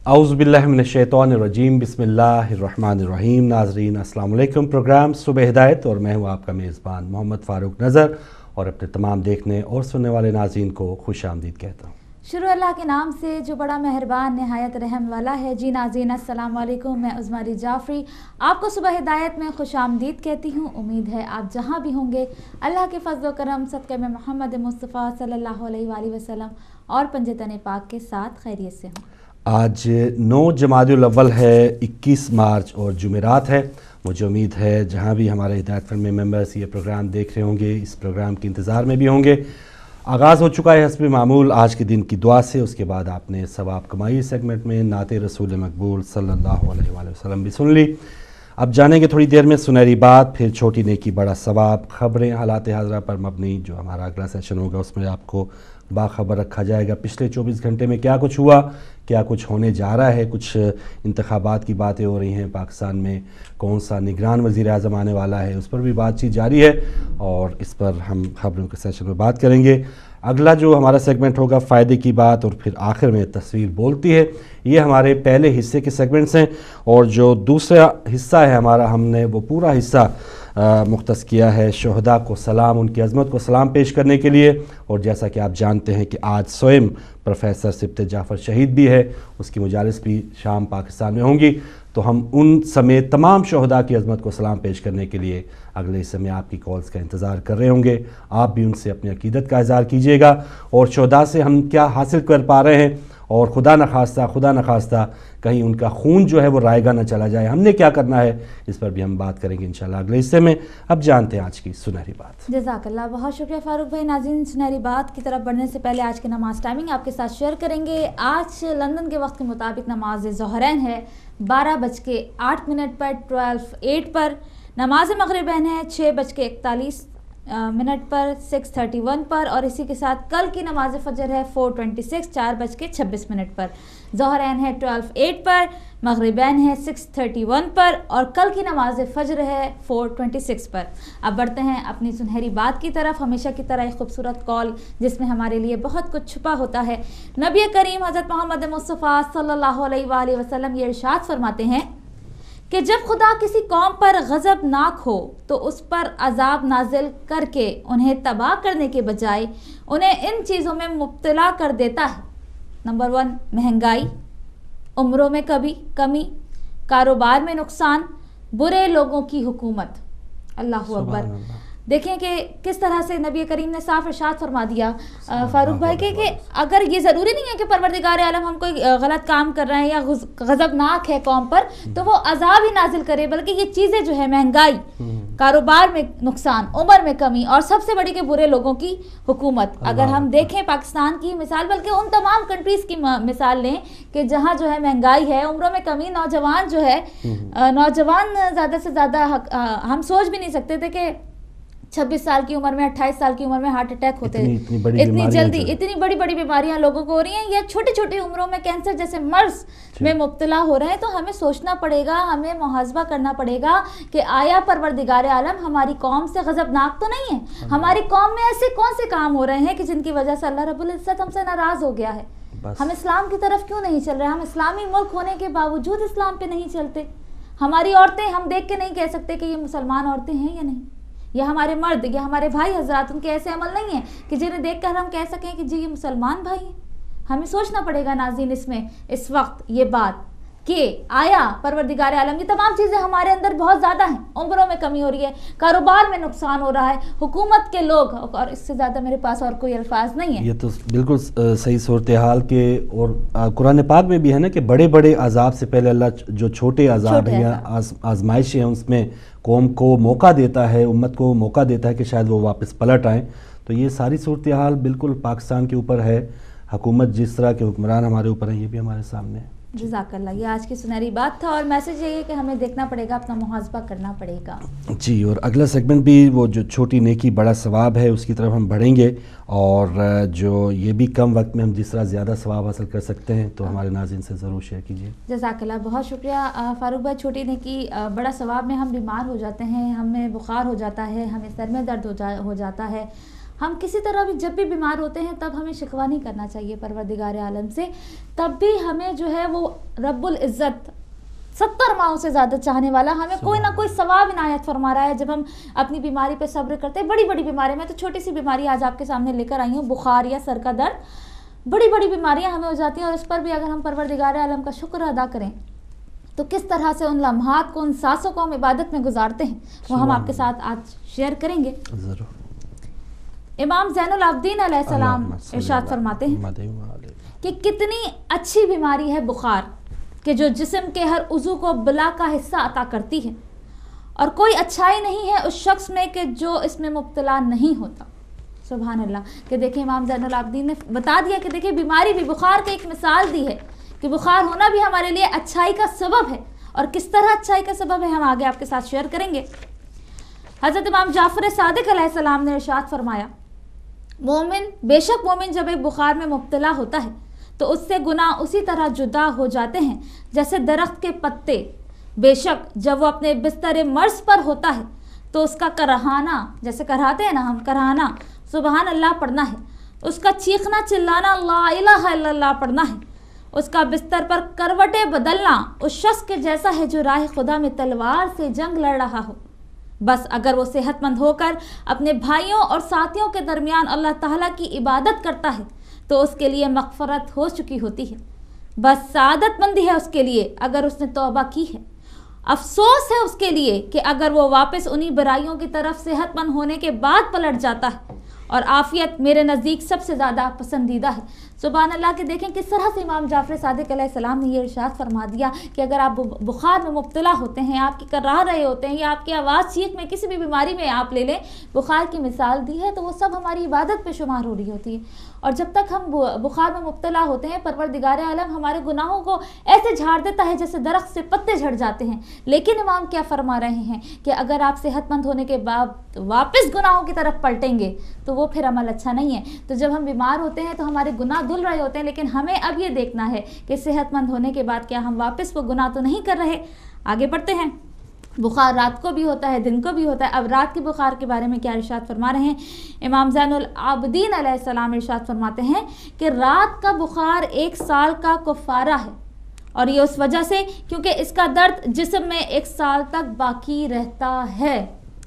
औज़ुबिल्लाहिमिनश्शैतानिर्रजीम बिस्मिल्लाहिर्रहमानिर्रहीम। नाज़रीन अस्सलाम वालेकुम। प्रोग्राम सुबह हिदायत और मैं हूँ आपका मेज़बान मोहम्मद फ़ारूक नज़र और अपने तमाम देखने और सुनने वाले नाज़रीन को खुश आमदीद कहता हूँ। शुरू अल्लाह के नाम से जो बड़ा मेहरबान नहायत रहम वाला है। जी नाज़रीन अस्सलाम वालेकुम। मैं उज़मा जाफ़री आपको सुबह हिदायत में खुश आमदीद कहती हूँ। उम्मीद है आप जहाँ भी होंगे अल्लाह के फज़ल व करम सदक़े में मोहम्मद मुस्तफ़ा सल्लल्लाहु अलैहि वसल्लम और पंजतन पाक के साथ खैरियत से हों। आज 9 जमादुल अव्वल है, 21 मार्च और जुमेरात है। मुझे उम्मीद है जहाँ भी हमारे हिदायत फंड में मेंबर्स ये प्रोग्राम देख रहे होंगे, इस प्रोग्राम के इंतज़ार में भी होंगे। आगाज़ हो चुका है हस्ब मामूल आज के दिन की दुआ से। उसके बाद आपने सवाब कमाई सेगमेंट में नाते रसूल मकबूल सल्लल्लाहु अलैहि वसल्लम भी सुन ली। अब जानेंगे थोड़ी देर में सुनहरी बात, फिर छोटी नेकी बड़ा सवाब, खबरें हालात हाज़रा पर मबनी जो हमारा अगला सेशन होगा उसमें आपको बाखबर रखा जाएगा। पिछले 24 घंटे में क्या कुछ हुआ, क्या कुछ होने जा रहा है, कुछ इंतखाबात की बातें हो रही हैं, पाकिस्तान में कौन सा निगरान वज़ीर आज़म आने वाला है, उस पर भी बातचीत जारी है और इस पर हम खबरों के सेशन में बात करेंगे। अगला जो हमारा सेगमेंट होगा फ़ायदे की बात और फिर आखिर में तस्वीर बोलती है। ये हमारे पहले हिस्से के सेगमेंट्स हैं और जो दूसरा हिस्सा है हमारा, हमने वो पूरा हिस्सा मुख्तस किया है शुहदा को सलाम, उनकी अज़मत को सलाम पेश करने के लिए। और जैसा कि आप जानते हैं कि आज स्वयं प्रोफेसर सिब्ते जाफ़र शहीद भी है, उसकी मुजालिस भी शाम पाकिस्तान में होंगी। तो हम उन समेत तमाम शुहदा की अज़मत को सलाम पेश करने के लिए अगले हिस्से में आपकी कॉल्स का इंतज़ार कर रहे होंगे। आप भी उनसे अपनी अकीदत का इज़हार कीजिएगा और शुहदा से हम क्या हासिल कर पा रहे हैं और खुदा न खास्ता कहीं उनका खून जो है वो रायगा न चला जाए, हमने क्या करना है, इस पर भी हम बात करेंगे इंशाल्लाह अगले हिस्से में। अब जानते हैं आज की सुनहरी बात। जज़ाकल्लाह, बहुत शुक्रिया फ़ारूक भाई। नाज़रीन, सुनहरी बात की तरफ बढ़ने से पहले आज की नमाज़ टाइमिंग आपके साथ शेयर करेंगे। आज लंदन के वक्त के मुताबिक नमाज ज़ोहरैन है 12:08 पर 12:08 पर। नमाज मग़रिबैन है 6:41 पर 6:31 पर और इसी के साथ कल की नमाज फ़जर है 4:26 4:26 पर। ज़ोहरैन है 12:08 पर, मग़रिबैन है 6:31 पर और कल की नमाज फ़जर है 4:26 पर। अब बढ़ते हैं अपनी सुनहरी बात की तरफ। हमेशा की तरह एक खूबसूरत कॉल जिसमें हमारे लिए बहुत कुछ छुपा होता है। नबी करीम हज़रत मोहम्मद मुस्तफ़ा सल्लल्लाहु अलैहि वसल्लम ये इरशाद फरमाते हैं कि जब खुदा किसी कौम पर गज़बनाक हो तो उस पर अजाब नाजिल करके उन्हें तबाह करने के बजाय उन्हें इन चीज़ों में मुब्तला कर देता है। नंबर 1, महंगाई, उम्रों में कमी, कारोबार में नुकसान, बुरे लोगों की हुकूमत। अल्लाहु अकबर। देखें कि किस तरह से नबी करीम ने साफ इरशाद फरमा दिया फ़ारूक भाई कि अगर ये ज़रूरी नहीं है कि परवरदिगार आलम हम कोई गलत काम कर रहे हैं या गज़बनाक है कौम पर तो वो अजाब ही नाजिल करे, बल्कि ये चीज़ें जो है महंगाई, कारोबार में नुकसान, उम्र में कमी और सबसे बड़ी के बुरे लोगों की हुकूमत। अगर हम देखें पाकिस्तान की मिसाल, बल्कि उन तमाम कंट्रीज़ की मिसाल लें कि जहाँ जो है महंगाई है, उम्रों में कमी, नौजवान जो है नौजवान ज़्यादा से ज़्यादा हम सोच भी नहीं सकते थे कि 26 साल की उम्र में 28 साल की उम्र में हार्ट अटैक होते हैं। इतनी जल्दी इतनी बड़ी बड़ी बीमारियां लोगों को हो रही हैं या छोटी छोटी उम्रों में कैंसर जैसे मर्ज में मुब्तला हो रहे हैं। तो हमें सोचना पड़ेगा, हमें मुहासबा करना पड़ेगा कि आया परवरदिगार आलम हमारी कौम से गज़बनाक तो नहीं है। हमारी कौम में ऐसे कौन से काम हो रहे हैं कि जिनकी वजह से अल्लाह रब्बुल इज़्ज़त हमसे नाराज़ हो गया है। हम इस्लाम की तरफ क्यों नहीं चल रहे? हम इस्लामी मुल्क होने के बावजूद इस्लाम पे नहीं चलते। हमारी औरतें, हम देख के नहीं कह सकते कि ये मुसलमान औरतें हैं या नहीं, या हमारे मर्द या हमारे भाई हजरात, उनके ऐसे अमल नहीं है कि जिन्हें देखकर हम कह सकें कि जी ये मुसलमान भाई हैं। हमें सोचना पड़ेगा नाज़रीन इसमें इस वक्त ये बात कि आया परवरदिगार आलम, ये तमाम चीज़ें हमारे अंदर बहुत ज़्यादा हैं। उम्रों में कमी हो रही है, कारोबार में नुकसान हो रहा है, हुकूमत के लोग, और इससे ज़्यादा मेरे पास और कोई अल्फाज नहीं है। ये तो बिल्कुल सही सूरत हाल के। और कुरान पाक में भी है ना कि बड़े बड़े अजाब से पहले अल्लाह जो छोटे अजाब हैं या आजमाइशें हैं उसमें कौम को मौका देता है, उम्मत को मौका देता है कि शायद वो वापस पलट आएँ। तो ये सारी सूरत हाल बिल्कुल पाकिस्तान के ऊपर है। हुकूमत जिस तरह के हुक्मरान हमारे ऊपर हैं ये भी हमारे सामने है। जज़ाकल्लाह, ये आज की सुनहरी बात था और मैसेज ये है कि हमें देखना पड़ेगा, अपना मुहासबा करना पड़ेगा। जी, और अगला सेगमेंट भी वो जो छोटी नेकी बड़ा सवाब है उसकी तरफ हम बढ़ेंगे और जो ये भी कम वक्त में हम जिस तरह ज़्यादा सवाब हासिल कर सकते हैं तो हमारे नाज़रीन से ज़रूर शेयर कीजिए। जज़ाकल्लाह, बहुत शुक्रिया फ़ारूक भाई। छोटी नेकी बड़ा सवाब में हम बीमार हो जाते हैं, हमें बुखार हो जाता है, हमें सर में दर्द हो जाता है, ہم کسی طرح بھی جب بھی بیمار ہوتے ہیں تب ہمیں شکوہ نہیں کرنا چاہیے پروردگار عالم سے، تب بھی ہمیں جو ہے وہ رب العزت 70 ماہوں سے زیادہ چاہنے والا ہمیں کوئی نہ کوئی ثواب عنایت فرما رہا ہے جب ہم اپنی بیماری پہ صبر کرتے ہیں. بڑی بڑی بیماری، میں تو چھوٹی سی بیماری آج آپ کے سامنے لے کر آئی ہوں، بخار یا سر کا درد، بڑی بڑی بیماریاں ہمیں ہو جاتی ہیں، اور اس پر بھی اگر ہم پروردگار عالم کا شکر ادا کریں تو کس طرح سے ان لمحات کو، ان سانسوں کو ہم عبادت میں گزارتے ہیں، وہ ہم آپ کے ساتھ آج شیئر کریں گے. ضرور. امام زین العابدین علیہ السلام ارشاد فرماتے ہیں کہ کتنی اچھی بیماری ہے بخار، کہ جو جسم کے ہر عضو کو بلا کا حصہ عطا کرتی ہے، اور کوئی اچھائی نہیں ہے اس شخص میں کہ جو اس میں مبتلا نہیں ہوتا. سبحان اللہ. کہ دیکھیں امام زین العابدین نے بتا دیا کہ دیکھیں بیماری بھی، بخار کی ایک مثال دی ہے کہ بخار ہونا بھی ہمارے لیے اچھائی کا سبب ہے، اور کس طرح اچھائی کا سبب ہے ہم آگے آپ کے ساتھ شیئر کریں گے. حضرت امام جعفر صادق علیہ السلام نے ارشاد فرمایا، بے شک مومن جب ایک بخار میں مبتلا ہوتا ہے تو اس سے گناہ اسی طرح جدا ہو جاتے ہیں جیسے درخت کے پتے. بے شک جب وہ اپنے بستر مرض پر ہوتا ہے تو اس کا کرہانہ، جیسے کراتے ہیں نا ہم، کرہانہ سبحان اللہ پڑھنا ہے، اس کا چیخنا چلانا لا الہ الا اللہ پڑھنا ہے، اس کا بستر پر کروٹیں بدلنا اس شخص کے جیسا ہے جو راہ خدا میں تلوار سے جنگ لڑ رہا ہو. بس اگر وہ صحت مند ہو کر اپنے بھائیوں اور ساتھیوں کے درمیان اللہ تعالیٰ کی عبادت کرتا ہے تو اس کے لیے مغفرت ہو چکی ہوتی ہے. بس سعادت مندی ہے اس کے لیے اگر اس نے توبہ کی ہے. افسوس ہے اس کے لیے کہ اگر وہ واپس انہی برائیوں کی طرف صحت مند ہونے کے بعد پلٹ جاتا ہے، اور عافیت میرے نزدیک سب سے زیادہ پسندیدہ ہے. سبحان اللہ. کہ دیکھیں کس طرح سے امام جعفر صادق علیہ السلام نے یہ ارشاد فرما دیا کہ اگر آپ بخار میں مبتلا ہوتے ہیں، آپ کی کرا رہے ہوتے ہیں، یا آپ کی آواز چیخ میں کسی بھی بیماری میں آپ لے لیں، بخار کی مثال دی ہے، تو وہ سب ہماری عبادت پہ شمار ہو رہی ہوتی ہے. اور جب تک ہم بخار میں مبتلا ہوتے ہیں پروردگار عالم ہمارے گناہوں کو ایسے جھاڑ دیتا ہے جیسے درخت سے پتے جھڑ جاتے ہیں. لیکن امام کیا فرما رہے ہیں کہ اگر آپ صحت مند ہونے کے بعد واپس گناہوں کی طرف پلٹیں گے تو وہ پھر عمل اچھا نہیں ہے. تو جب ہم بیمار ہوتے ہیں تو ہمارے گناہ دھل رہے ہوتے ہیں، لیکن ہمیں اب یہ دیکھنا ہے کہ صحت مند ہونے کے بعد کیا ہم واپس وہ گناہ تو نہیں کر رہے. آگے بڑھتے ہیں. بخار رات کو بھی ہوتا ہے، دن کو بھی ہوتا ہے. اب رات کے بخار کے بارے میں کیا ارشاد فرما رہے ہیں امام زین العابدین علیہ السلام؟ ارشاد فرماتے ہیں کہ رات کا بخار 1 سال کا کفارہ ہے، اور یہ اس وجہ سے کیونکہ اس کا درد جسم میں 1 سال تک باقی رہتا ہے.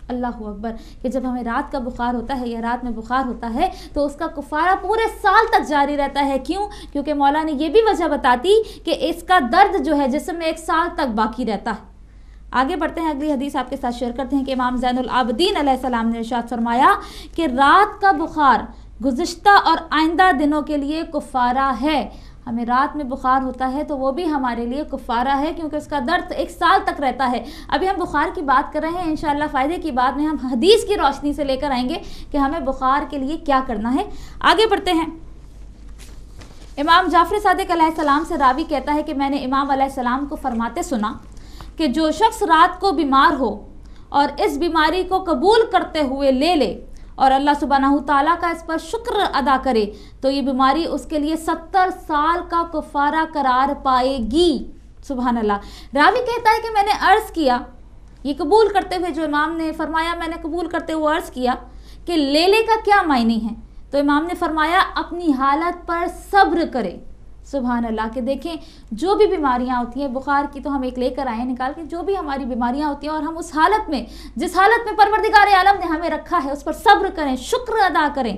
اللہ اکبر. کہ جب ہمیں رات کا بخار ہوتا ہے یا رات میں بخار ہوتا ہے تو اس کا کفارہ پورے سال تک جاری رہتا ہے. کیوں؟ کیونکہ مولا نے یہ بھی وجہ بتاتی کہ اس کا درد جو ہے جسم میں 1 سال تک باقی رہتا ہے. آگے بڑھتے ہیں، اگلی حدیث آپ کے ساتھ شیئر کرتے ہیں کہ امام زین العابدین علیہ السلام نے ارشاد فرمایا کہ رات کا بخار گزشتہ اور آئندہ دنوں کے لیے کفارہ ہے. ہمیں رات میں بخار ہوتا ہے تو وہ بھی ہمارے لیے کفارہ ہے، کیونکہ اس کا درد 1 سال تک رہتا ہے. ابھی ہم بخار کی بات کر رہے ہیں، انشاءاللہ فائدے کی بات میں ہم حدیث کی روشنی سے لے کر آئیں گے کہ ہمیں بخار کے لیے کیا کرنا ہے. آگے بڑھتے ہیں. امام جعفر صادق علیہ السلام سے راوی کہتا ہے کہ میں نے امام علیہ السلام کو فرماتے سنا کہ جو شخص رات کو بیمار ہو اور اس بیماری کو قبول کرتے ہوئے لے لے اور اللہ سبحانہ تعالیٰ کا اس پر شکر ادا کرے تو یہ بیماری اس کے لیے 70 سال کا کفارہ قرار پائے گی. سبحان اللہ. راوی کہتا ہے کہ میں نے عرض کیا، یہ قبول کرتے ہوئے جو امام نے فرمایا، میں نے قبول کرتے ہوئے عرض کیا کہ لے لے کا کیا معنی ہے؟ تو امام نے فرمایا اپنی حالت پر صبر کرے. سبحان اللہ. کہ دیکھیں جو بھی بیماریاں ہوتی ہیں، بخار کی تو ہم ایک لے کر آئے نکال کے، جو بھی ہماری بیماریاں ہوتی ہیں اور ہم اس حالت میں، جس حالت میں پروردگار عالم نے ہمیں رکھا ہے، اس پر صبر کریں، شکر ادا کریں،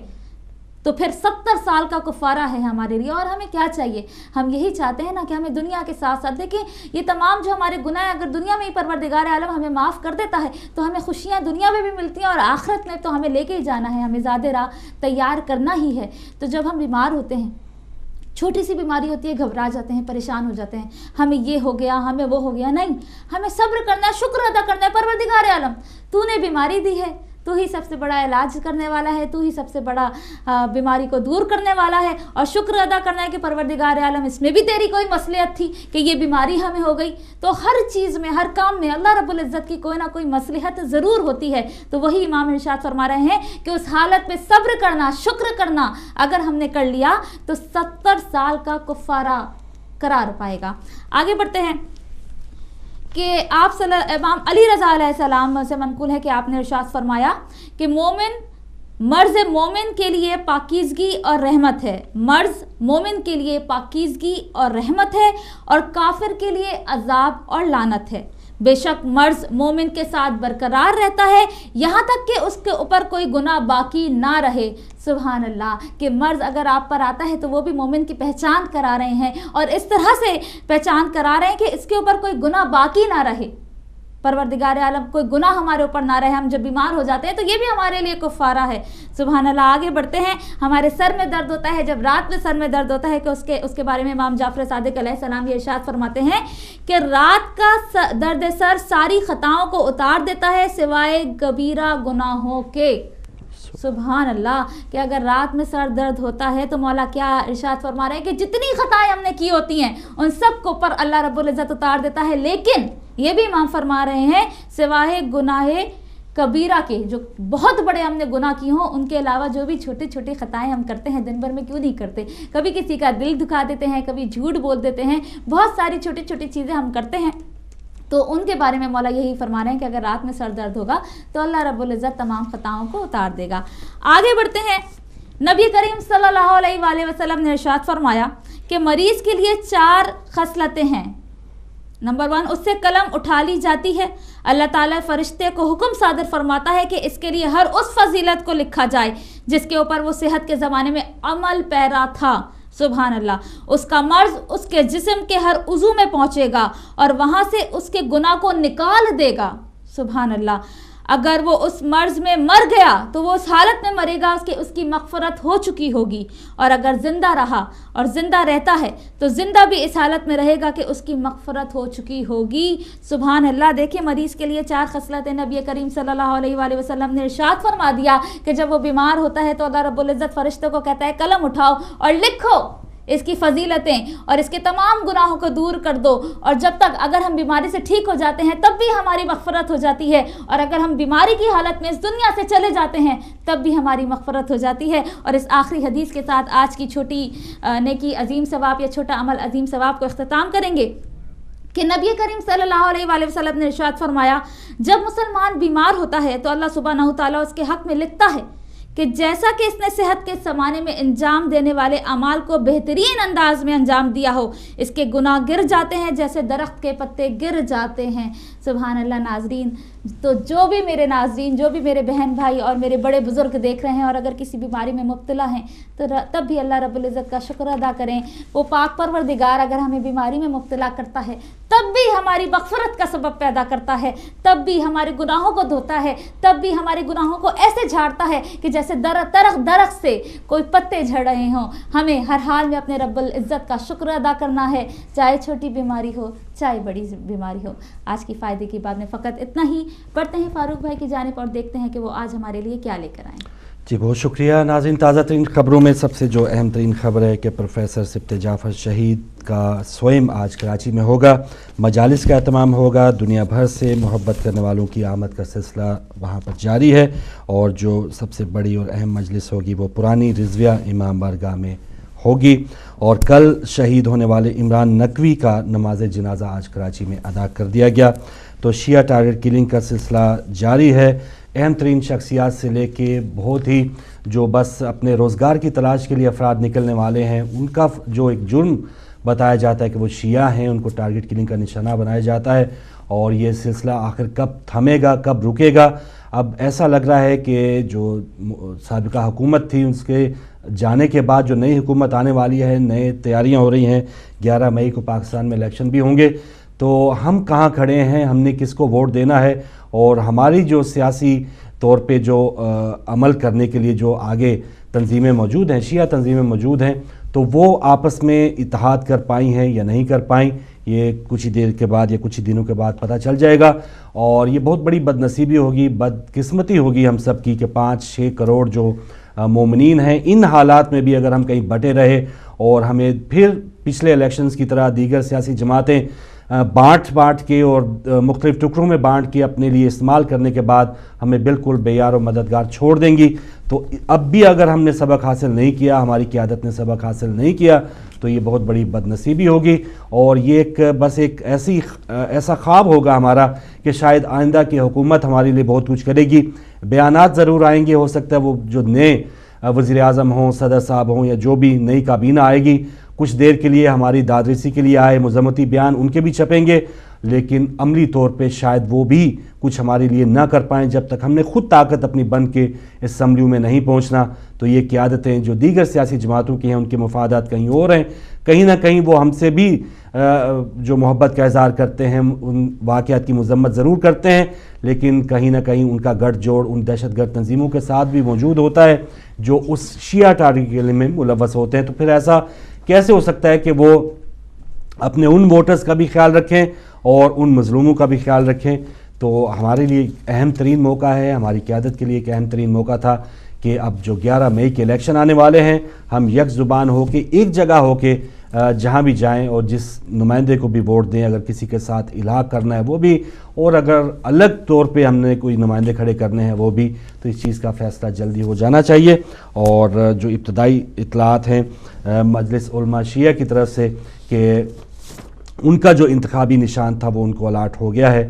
تو پھر 70 سال کا کفارہ ہے ہمارے لیے. اور ہمیں کیا چاہیے؟ ہم یہی چاہتے ہیں نا کہ ہمیں دنیا کے ساتھ ساتھ، دیکھیں یہ تمام جو ہمارے گناہ اگر دنیا میں ہی پروردگار عالم ہمیں معاف کر دیتا ہے تو ہمیں خوشیاں دنیا میں بھی ملتی ہیں، اور آخرت میں تو ہمیں لے کے ہی جانا ہے، ہمیں زیادہ راہ تیار کرنا ہی ہے. تو جب ہم بیمار ہوتے ہیں، چھوٹی سی بیماری ہوتی ہے، گھبرا جاتے ہیں، پریشان ہو جاتے ہیں، ہمیں یہ ہو گیا، ہمیں وہ ہو گیا. نہیں، ہمیں صبر کرنا ہے، شکر ادا کرنا ہے. پروردگار عالم تو نے بیماری دی ہے، تو ہی سب سے بڑا علاج کرنے والا ہے، تو ہی سب سے بڑا بیماری کو دور کرنے والا ہے. اور شکر ادا کرنا ہے کہ پروردگار عالم اس میں بھی تیری کوئی مصلحت تھی کہ یہ بیماری ہمیں ہو گئی. تو ہر چیز میں، ہر کام میں اللہ رب العزت کی کوئی نہ کوئی مصلحت ضرور ہوتی ہے. تو وہی امام ارشاد فرما رہے ہیں کہ اس حالت میں صبر کرنا، شکر کرنا اگر ہم نے کر لیا تو 70 سال کا کفارہ قرار پائے گا. آگے بڑھتے ہیں کہ امام علی رضا علیہ السلام سے منقول ہے کہ آپ نے ارشاد فرمایا کہ مومن मर्ज मोमिन के लिए पाकीज़गी और रहमत है, मर्ज मोमिन के लिए पाकीज़गी और रहमत है और काफिर के लिए अजाब और लानत है। बेशक मर्ज मोमिन के साथ बरकरार रहता है यहाँ तक कि उसके ऊपर कोई गुनाह बाकी ना रहे। सुभान अल्लाह, कि मर्ज अगर आप पर आता है तो वो भी मोमिन की पहचान करा रहे हैं और इस तरह से पहचान करा रहे हैं कि इसके ऊपर कोई गुनाह बाकी ना रहे। परवरदिगार आलम कोई गुनाह हमारे ऊपर ना रहे। हम जब बीमार हो जाते हैं तो ये भी हमारे लिए कुफारा है। सुभान अल्लाह। आगे बढ़ते हैं। हमारे सर में दर्द होता है, जब रात में सर में दर्द होता है कि उसके बारे में इमाम जाफर सादिक अलैहिस्सलाम ये इरशाद फरमाते हैं कि रात का दर्द सर सारी खताओं को उतार देता है सिवाय कबीरा गुनाहों के। सुभान अल्लाह, कि अगर रात में सर दर्द होता है तो मौला क्या इरशाद फरमा रहे हैं कि जितनी खताएं हमने की होती हैं उन सब को ऊपर अल्लाह रब्बुल इज़्ज़त उतार देता है। लेकिन ये भी इमाम फरमा रहे हैं सिवाय गुनाहे कबीरा के, जो बहुत बड़े हमने गुनाह किए हों, उनके अलावा जो भी छोटी छोटी खताएं हम करते हैं दिन भर में क्यों नहीं करते। कभी किसी का दिल दुखा देते हैं, कभी झूठ बोल देते हैं, बहुत सारी छोटी छोटी चीज़ें हम करते हैं। तो उनके बारे में मौला यही फरमा रहे हैं कि अगर रात में सर दर्द होगा तो अल्लाह रब्बुल इज़्ज़त तमाम खताओं को उतार देगा। आगे बढ़ते हैं। नबी करीम सल्लल्लाहु अलैहि वसल्लम ने इरशाद फरमाया कि मरीज़ के लिए 4 खसलतें हैं। नंबर 1, उससे कलम उठा ली जाती है। अल्लाह ताला फरिश्ते को हुक्म सादर फरमाता है कि इसके लिए हर उस फजीलत को लिखा जाए जिसके ऊपर वो सेहत के ज़माने में अमल पैरा था। सुभान अल्लाह। उसका मर्ज उसके जिस्म के हर उज़ू में पहुँचेगा और वहाँ से उसके गुनाह को निकाल देगा। सुभान अल्लाह। अगर वो उस मर्ज में मर गया तो वो उस हालत में मरेगा उसकी मग़फ़रत हो चुकी होगी, और अगर ज़िंदा रहा और ज़िंदा रहता है तो ज़िंदा भी इस हालत में रहेगा कि उसकी मग़फ़रत हो चुकी होगी। सुभान अल्लाह। देखिए, मरीज़ के लिए 4 खसलतें नबी करीम सल्लल्लाहु अलैहि वसल्लम ने इरशाद फरमा दिया कि जब वो बीमार होता है तो अल्लाह रब्बुल इज़्ज़त फ़रिश्तों को कहता है कलम उठाओ और लिखो इसकी फजीलतें और इसके तमाम गुनाहों को दूर कर दो। और जब तक अगर हम बीमारी से ठीक हो जाते हैं तब भी हमारी मग़फ़रत हो जाती है, और अगर हम बीमारी की हालत में इस दुनिया से चले जाते हैं तब भी हमारी मग़फ़रत हो जाती है। और इस आखिरी हदीस के साथ आज की छोटी नेकी अजीम सवाब या छोटा अमल अजीम सवाब को इख्तिताम करेंगे कि नबी करीम सल्लल्लाहु अलैहि वसल्लम ने इरशाद फरमाया, जब मुसलमान बीमार होता है तो अल्लाह सुब्हानहू तआला उसके हक़ में लिखता है कि जैसा कि इसने सेहत के ज़माने में अंजाम देने वाले अमाल को बेहतरीन अंदाज में अंजाम दिया हो, इसके गुनाह गिर जाते हैं जैसे दरख्त के पत्ते गिर जाते हैं। सुभान अल्लाह। नाजरीन, तो जो भी मेरे नाजरीन, जो भी मेरे बहन भाई और मेरे बड़े बुज़ुर्ग देख रहे हैं और अगर किसी बीमारी में मुब्तला हैं तो तब भी अल्लाह रब्बुल इज़्ज़त का शुक्र अदा करें। वो पाक परवरदिगार अगर हमें बीमारी में मुब्तला करता है तब भी हमारी मग़फ़रत का सबब पैदा करता है, तब भी हमारे गुनाहों को धोता है, तब भी हमारे गुनाहों को ऐसे झाड़ता है कि जैसे दरख्त से कोई पत्ते झड़ रहे हों। हमें हर हाल में अपने रब्बुल इज़्ज़त का शुक्र अदा करना है, चाहे छोटी बीमारी हो चाहे बड़ी बीमारी हो। आज की फ़ायदे की बात में फ़कत इतना ही। पढ़ते हैं फ़ारूक भाई की जानिब और देखते हैं कि वो आज हमारे लिए क्या लेकर आए। जी, बहुत शुक्रिया। नाज़रीन, ताज़ा तरीन ख़बरों में सबसे जो अहम तरीन ख़बर है कि प्रोफेसर सिब्ते जाफ़र शहीद का सोएम आज कराची में होगा। मजालिस का एहतमाम होगा। दुनिया भर से मोहब्बत करने वालों की आमद का सिलसिला वहाँ पर जारी है, और जो सबसे बड़ी और अहम मजलिस होगी वो पुरानी रिज़विया इमाम बारगाह में होगी। और कल शहीद होने वाले इमरान नकवी का नमाज जनाजा आज कराची में अदा कर दिया गया। तो शिया टारगेट किलिंग का सिलसिला जारी है। अहम तरीन शख्सियात से लेके बहुत ही जो बस अपने रोज़गार की तलाश के लिए अफराद निकलने वाले हैं, उनका जो एक जुर्म बताया जाता है कि वो शिया हैं, उनको टारगेट किलिंग का निशाना बनाया जाता है। और ये सिलसिला आखिर कब थमेगा, कब रुकेगा? अब ऐसा लग रहा है कि जो साबिका हुकूमत थी उसके जाने के बाद जो नई हुकूमत आने वाली है, नए तैयारियां हो रही हैं। 11 मई को पाकिस्तान में इलेक्शन भी होंगे, तो हम कहाँ खड़े हैं, हमने किसको वोट देना है, और हमारी जो सियासी तौर पे जो अमल करने के लिए जो आगे तंजीमें मौजूद हैं, शिया तंजीमें मौजूद हैं, तो वो आपस में इत्तेहाद कर पाई हैं या नहीं कर पाई, ये कुछ ही देर के बाद या कुछ ही दिनों के बाद पता चल जाएगा। और ये बहुत बड़ी बदनसीबी होगी, बदकिस्मती होगी हम सब की कि 5-6 करोड़ जो मोमिनीन हैं, इन हालात में भी अगर हम कहीं बटे रहे और हमें फिर पिछले इलेक्शंस की तरह दीगर सियासी जमातें बाँट के और मुख्तलिफ टुकड़ों में बाँट के अपने लिए इस्तेमाल करने के बाद हमें बिल्कुल बेयार और मददगार छोड़ देंगी, तो अब भी अगर हमने सबक हासिल नहीं किया, हमारी क़यादत ने सबक हासिल नहीं किया, तो ये बहुत बड़ी बदनसीबी होगी। और ये बस एक ऐसा ख्वाब होगा हमारा कि शायद आइंदा की हुकूमत हमारे लिए बहुत कुछ करेगी। بیانات ضرور آئیں گے، ہو سکتا ہے وہ جو نئے وزیر اعظم ہوں، صدر صاحب ہوں، یا جو بھی نئی کابینہ آئے گی کچھ دیر کے لیے ہماری دادرسی کے لیے آئے، مذمتی بیان ان کے بھی چھپیں گے، لیکن عملی طور پہ شاید وہ بھی کچھ ہمارے لیے نہ کر پائیں جب تک ہم نے خود طاقت اپنی بن کے اسمبلیوں میں نہیں پہنچنا۔ تو یہ قیادتیں جو دیگر سیاسی جماعتوں کی ہیں ان کے مفادات کہیں اور ہیں، کہیں نہ کہیں وہ ہم سے بھی جو محبت کا اظہار کرتے ہیں، ان واقعات کی مذمت ضرور کرتے ہیں، لیکن کہیں نہ کہیں ان کا گٹھ جوڑ ان دہشت گرد تنظیموں کے ساتھ بھی موجود ہوتا ہے جو اس شیعہ ٹارگٹ کے میں ملوث ہوتے ہیں۔ تو پھر ایسا کیسے ہو سکتا ہے کہ وہ اپنے ان ووٹرز کا بھی خیال رکھیں اور ان مظلوموں کا بھی خیال رکھیں؟ تو ہمارے لیے اہم ترین موقع ہے، ہماری قیادت کے لیے ایک اہم ترین موقع تھا کہ اب جو 11 مئی کے الیکشن آنے والے ہیں، ہم یک زبان ہو کے ایک جگہ ہو کے جہاں بھی جائیں اور جس نمائندے کو بھی ووٹ دیں، اگر کسی کے ساتھ الحاق کرنا ہے وہ بھی، اور اگر الگ طور پہ ہم نے کوئی نمائندے کھڑے کرنے ہیں وہ بھی، تو اس چیز کا فیصلہ جلدی ہو جانا چاہیے۔ اور جو ابتدائی اطلاعات ہیں مجلس علماء شیعہ کی طرف سے کہ ان کا جو انتخابی نشان تھا وہ ان کو الاٹ ہو گیا ہے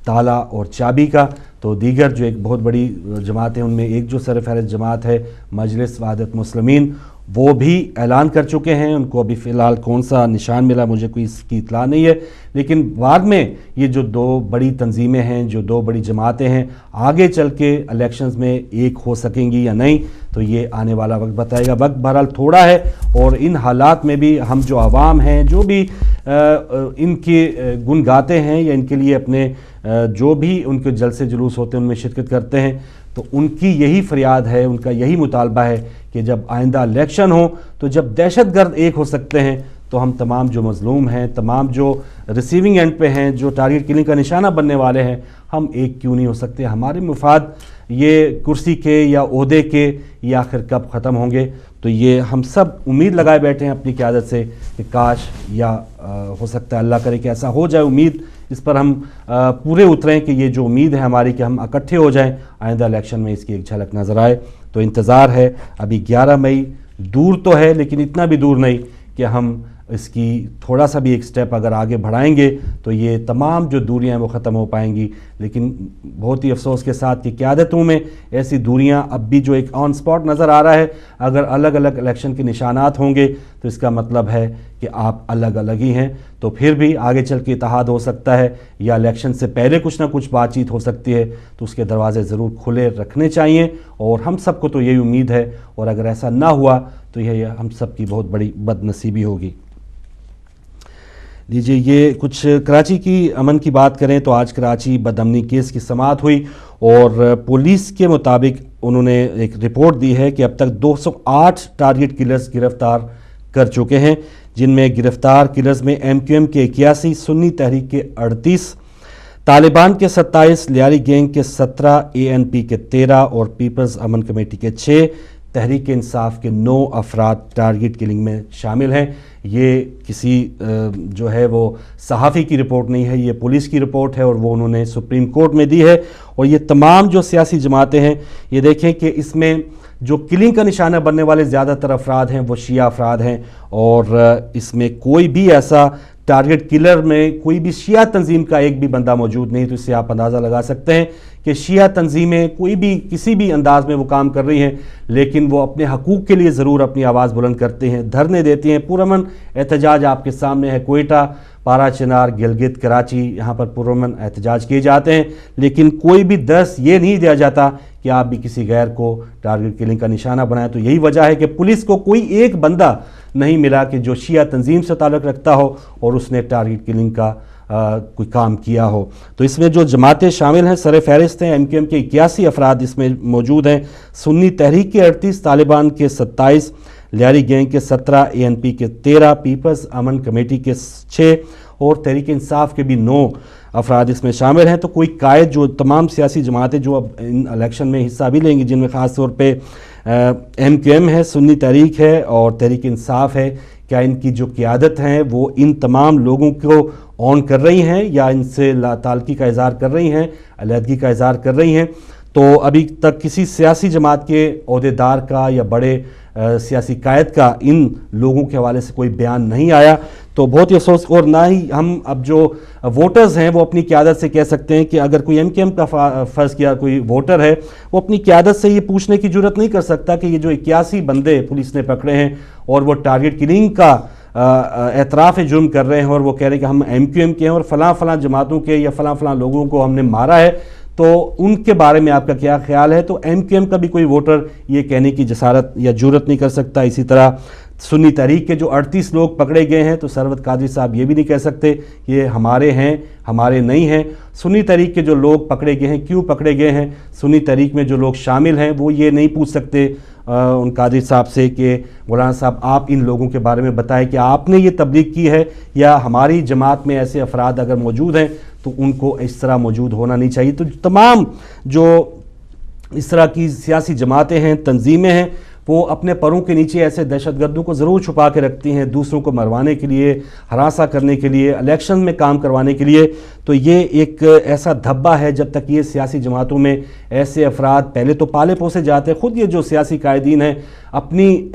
تالا اور چابی کا، تو دیگر جو ایک بہت بڑی جماعت ہے ان میں ایک جو سرفہرست جماعت ہے مجلس وحدت مسلمین، وہ بھی اعلان کر چکے ہیں۔ ان کو ابھی فی الحال کون سا نشان ملا مجھے کوئی اس کی اطلاع نہیں ہے، لیکن بعد میں یہ جو دو بڑی تنظیمیں ہیں، جو دو بڑی جماعتیں ہیں، آگے چل کے الیکشنز میں ایک ہو سکیں گی یا نہیں تو یہ آنے والا وقت بتائے گا۔ وقت بہرحال تھوڑا ہے، اور ان حالات میں بھی ہم جو عوام ہیں جو بھی ان کے گن گاتے ہیں یا ان کے لیے اپنے جو بھی ان کے جلسے جلوس ہوتے ہیں ان میں شرکت کرتے ہیں، تو ان کی یہی فریاد ہے، ان کا یہی مطالبہ ہے کہ جب آئندہ الیکشن ہو تو جب دہشت گرد ایک ہو سکتے ہیں تو ہم تمام جو مظلوم ہیں، تمام جو ریسیونگ اینڈ پہ ہیں، جو ٹارگٹ کلنگ کا نشانہ بننے والے ہیں، ہم ایک کیوں نہیں ہو سکتے؟ ہمارے مفاد یہ کرسی کے یا عہدے کے یہ آخر کب ختم ہوں گے؟ تو یہ ہم سب امید لگائے بیٹھے ہیں اپنی قیادت سے کہ کاش یا ہو سکتا ہے اللہ کرے کہ ایسا ہو جائے، امید اس پر ہم پورے اتریں کہ یہ جو امید ہے ہماری کہ ہم اکٹھے ہو جائیں آئندہ الیکشن میں اس کی ایک جھلک نظر آئے۔ تو انتظار ہے، ابھی 11 مئی دور تو ہے لیکن اتنا بھی دور نہیں کہ ہم اس کی تھوڑا سا بھی ایک سٹیپ اگر آگے بڑھائیں گے تو یہ تمام جو دوریاں ہیں وہ ختم ہو پائیں گی۔ لیکن بہت ہی افسوس کے ساتھ کہ قیادتوں میں ایسی دوریاں اب بھی جو ایک آن سپاٹ نظر آ رہا ہے، اگر الگ الگ الیکشن کے نشانات ہوں گے تو اس کا مطلب ہے کہ آپ الگ الگ ہی ہیں، تو پھر بھی آگے چل کے اتحاد ہو سکتا ہے یا الیکشن سے پہلے کچھ نہ کچھ بات چیت ہو سکتی ہے، تو اس کے دروازے ضرور کھلے رکھنے چاہیے، اور ہم سب کو تو یہی امید ہے، اور اگر ایسا نہ ہوا تو یہ ہم سب کی بہت بڑی بد نصیبی ہوگی۔ لیجیے یہ کچھ کراچی کی امن کی بات کریں تو آج کراچی بد امنی کیس کی سماعت ہوئی، اور پولیس کے مطابق انہوں نے ایک رپورٹ دی ہے کہ اب تک 208 ٹارگٹ کلرز گرفتار کر چکے ہیں، جن میں گرفتار کلرز میں MQM کے 81، سنی تحریک کے 38، طالبان کے 27، لیاری گینگ کے 17، ANP کے 13 اور پیپلز امن کمیٹی کے 6، تحریک انصاف کے 9 افراد ٹارگٹ کلنگ میں شامل ہیں۔ یہ کسی جو ہے وہ صحافی کی رپورٹ نہیں ہے، یہ پولیس کی رپورٹ ہے، اور وہ انہوں نے سپریم کورٹ میں دی ہے۔ اور یہ تمام جو سیاسی جماعتیں ہیں، یہ دیکھیں کہ اس میں جو کلنگ کا نشانہ بننے والے زیادہ تر افراد ہیں وہ شیعہ افراد ہیں، اور اس میں کوئی بھی ایسا ٹارگٹ کلر میں کوئی بھی شیعہ تنظیم کا ایک بھی بندہ موجود نہیں، تو اس سے آپ اندازہ لگا سکتے ہیں کہ شیعہ تنظیمیں کوئی بھی کسی بھی انداز میں وہ کام کر رہی ہیں، لیکن وہ اپنے حقوق کے لیے ضرور اپنی آواز بلند کرتے ہیں، دھرنے دیتی ہیں، پرامن احتجاج آپ کے سامنے ہے، کوئٹہ، پارا چنار، گلگت، کراچی، یہاں پر پرامن احتجاج کیے جاتے ہیں، لیکن کوئی بھی درس یہ نہیں دیا جاتا کہ آپ بھی کسی غیر کو ٹارگٹ کلنگ کا نشانہ بنائیں۔ تو یہی وجہ ہے کہ پولیس کو کوئی ایک بندہ نہیں ملا کہ جو شیعہ تنظیم سے تعلق رکھتا ہو اور اس نے ٹارگٹ کلنگ کا کوئی کام کیا ہو۔ تو اس میں جو جماعتیں شامل ہیں سر فہرست ہیں، MQM کے 81 افراد اس میں موجود ہیں، سنی تحریک کے 38، طالبان کے 27، لیاری گینگ کے 17، ANP کے 13، پیپلز امن کمیٹی کے 6 اور تحریک انصاف کے بھی 9 افراد اس میں شامل ہیں۔ تو کوئی قائد جو تمام سیاسی جماعتیں جو اب ان الیکشن میں حصہ بھی لیں گی، جن میں خاص طور پہ MQM ہے، سنی تحریک ہے اور تحریک انصاف ہے، کیا ان کی جو قیادت ہیں وہ ان تمام لوگوں کو آن کر رہی ہیں یا ان سے لا تعلقی کا اظہار کر رہی ہیں، علیحدگی کا اظہار کر رہی ہیں؟ تو ابھی تک کسی سیاسی جماعت کے عہدیدار کا یا بڑے سیاسی قائد کا ان لوگوں کے حوالے سے کوئی بیان نہیں آیا، تو بہت ہی افسوس، اور نہ ہی ہم اب جو ووٹرز ہیں وہ اپنی قیادت سے کہہ سکتے ہیں کہ اگر کوئی ایم کیو ایم کا فرض کیا کوئی ووٹر ہے، وہ اپنی قیادت سے یہ پوچھنے کی جرت نہیں کر سکتا کہ یہ جو 81 بندے پولیس نے پکڑے ہیں اور وہ ٹارگٹ کلنگ کا اعتراف جرم کر رہے ہیں اور وہ کہہ رہے ہیں کہ ہم ایم کیو ایم کے ہیں اور فلاں فلاں جماعتوں کے یا فلاں فلاں لوگوں کو ہم نے مارا ہے، تو ان کے بارے میں آپ کا کیا خیال ہے؟ تو ایم کیو ایم کا بھی کوئی ووٹر یہ کہنے کی جسارت یا جرت نہیں کر سکتا۔ اسی طرح سنی تحریک کے جو 38 لوگ پکڑے گئے ہیں، تو ثروت قادری صاحب یہ بھی نہیں کہہ سکتے یہ ہمارے ہیں، ہمارے نہیں ہیں۔ سنی تحریک کے جو لوگ پکڑے گئے ہیں، کیوں پکڑے گئے ہیں، سنی تحریک میں جو لوگ شامل ہیں وہ یہ نہیں پوچھ سکتے ان قادری صاحب سے کہ مولانا صاحب آپ ان لوگوں کے بارے میں بتائیں کہ آپ نے یہ تبلیغ کی ہے، یا ہماری جماعت میں ایسے افراد اگر موجود ہیں تو ان کو اس طرح موجود ہونا نہیں چاہیے۔ تو تمام جو اس طرح کی سیاسی جماعتیں ہیں، تنظیمیں ہیں، وہ اپنے پروں کے نیچے ایسے دہشت گردوں کو ضرور چھپا کے رکھتی ہیں، دوسروں کو مروانے کے لیے، ہراساں کرنے کے لیے، الیکشن میں کام کروانے کے لیے۔ تو یہ ایک ایسا دھبا ہے، جب تک یہ سیاسی جماعتوں میں ایسے افراد پہلے تو پالے پوسے جاتے ہیں، خود یہ جو سیاسی قائدین ہیں اپنی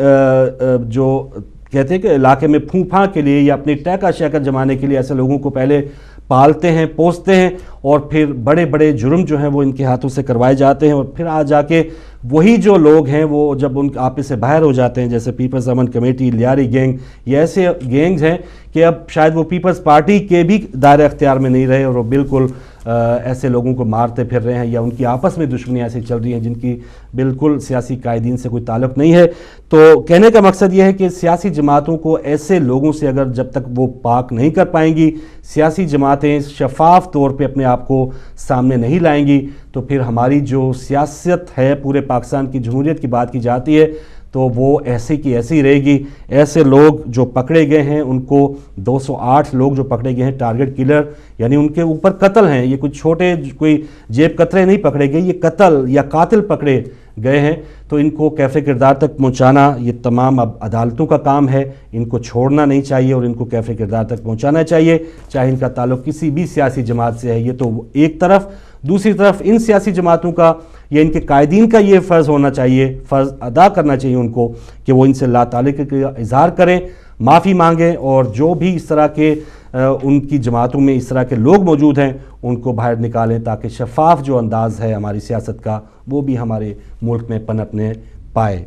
جو کہتے ہیں کہ علاقے میں پھوں پھاں کے لیے یا اپنی ٹیکا شیکر جمانے کے لیے ایسے لوگوں کو پہلے پالتے ہیں، پوستے ہیں، اور پھر بڑے بڑے جرم جو ہیں وہ ان کے ہاتھوں سے کروائے جاتے ہیں، اور پھر آ جا کے وہی جو لوگ ہیں وہ جب ان آپس سے باہر ہو جاتے ہیں، جیسے پیپلز امن کمیٹی، لیاری گینگ، یہ ایسے گینگز ہیں کہ اب شاید وہ پیپلز پارٹی کے بھی دائرہ اختیار میں نہیں رہے، اور وہ بالکل ایسے لوگوں کو مارتے پھر رہے ہیں، یا ان کی آپس میں دشمنیاں ایسی چل رہی ہیں جن کی بالکل سیاسی قائدین سے کوئی تعلق نہیں ہے۔ تو کہنے کا مقصد یہ ہے کہ سیاسی جماعتوں کو ایسے لوگوں سے اگر جب تک وہ پاک نہیں کر پائیں گی، سیاسی جماعتیں شفاف طور پہ اپنے آپ کو سامنے نہیں لائیں گی، تو پھر ہماری جو سیاست ہے پورے پاکستان کی جمہوریت کی بات کی جاتی ہے تو وہ ایسے کی ایسی رہے گی۔ ایسے لوگ جو پکڑے گئے ہیں، ان کو 208 لوگ جو پکڑے گئے ہیں ٹارگٹ کلر، یعنی ان کے اوپر قتل ہیں، یہ کچھ چھوٹے کوئی جیب قطرے نہیں پکڑے گئے، یہ قتل یا قاتل پکڑے گئے ہیں، تو ان کو کیفے کردار تک پہنچانا یہ تمام اب عدالتوں کا کام ہے، ان کو چھوڑنا نہیں چاہیے اور ان کو کیفے کردار تک پہنچانا چاہیے، چاہے ان کا تعلق کسی بھی سیاسی جماعت سے ہے۔ یہ تو ایک طرف، دوسری طرف ان سیاسی جماعتوں کا یا ان کے قائدین کا یہ فرض ہونا چاہیے، فرض ادا کرنا چاہیے ان کو کہ وہ ان سے لا تعلقی کا اظہار کریں، معافی مانگیں، اور جو بھی اس طرح کے ان کی جماعتوں میں اس طرح کے لوگ موجود ہیں ان کو باہر نکالیں، تاکہ شفاف جو انداز ہے ہماری سیاست کا وہ بھی ہمارے ملک میں پنپنے پائے۔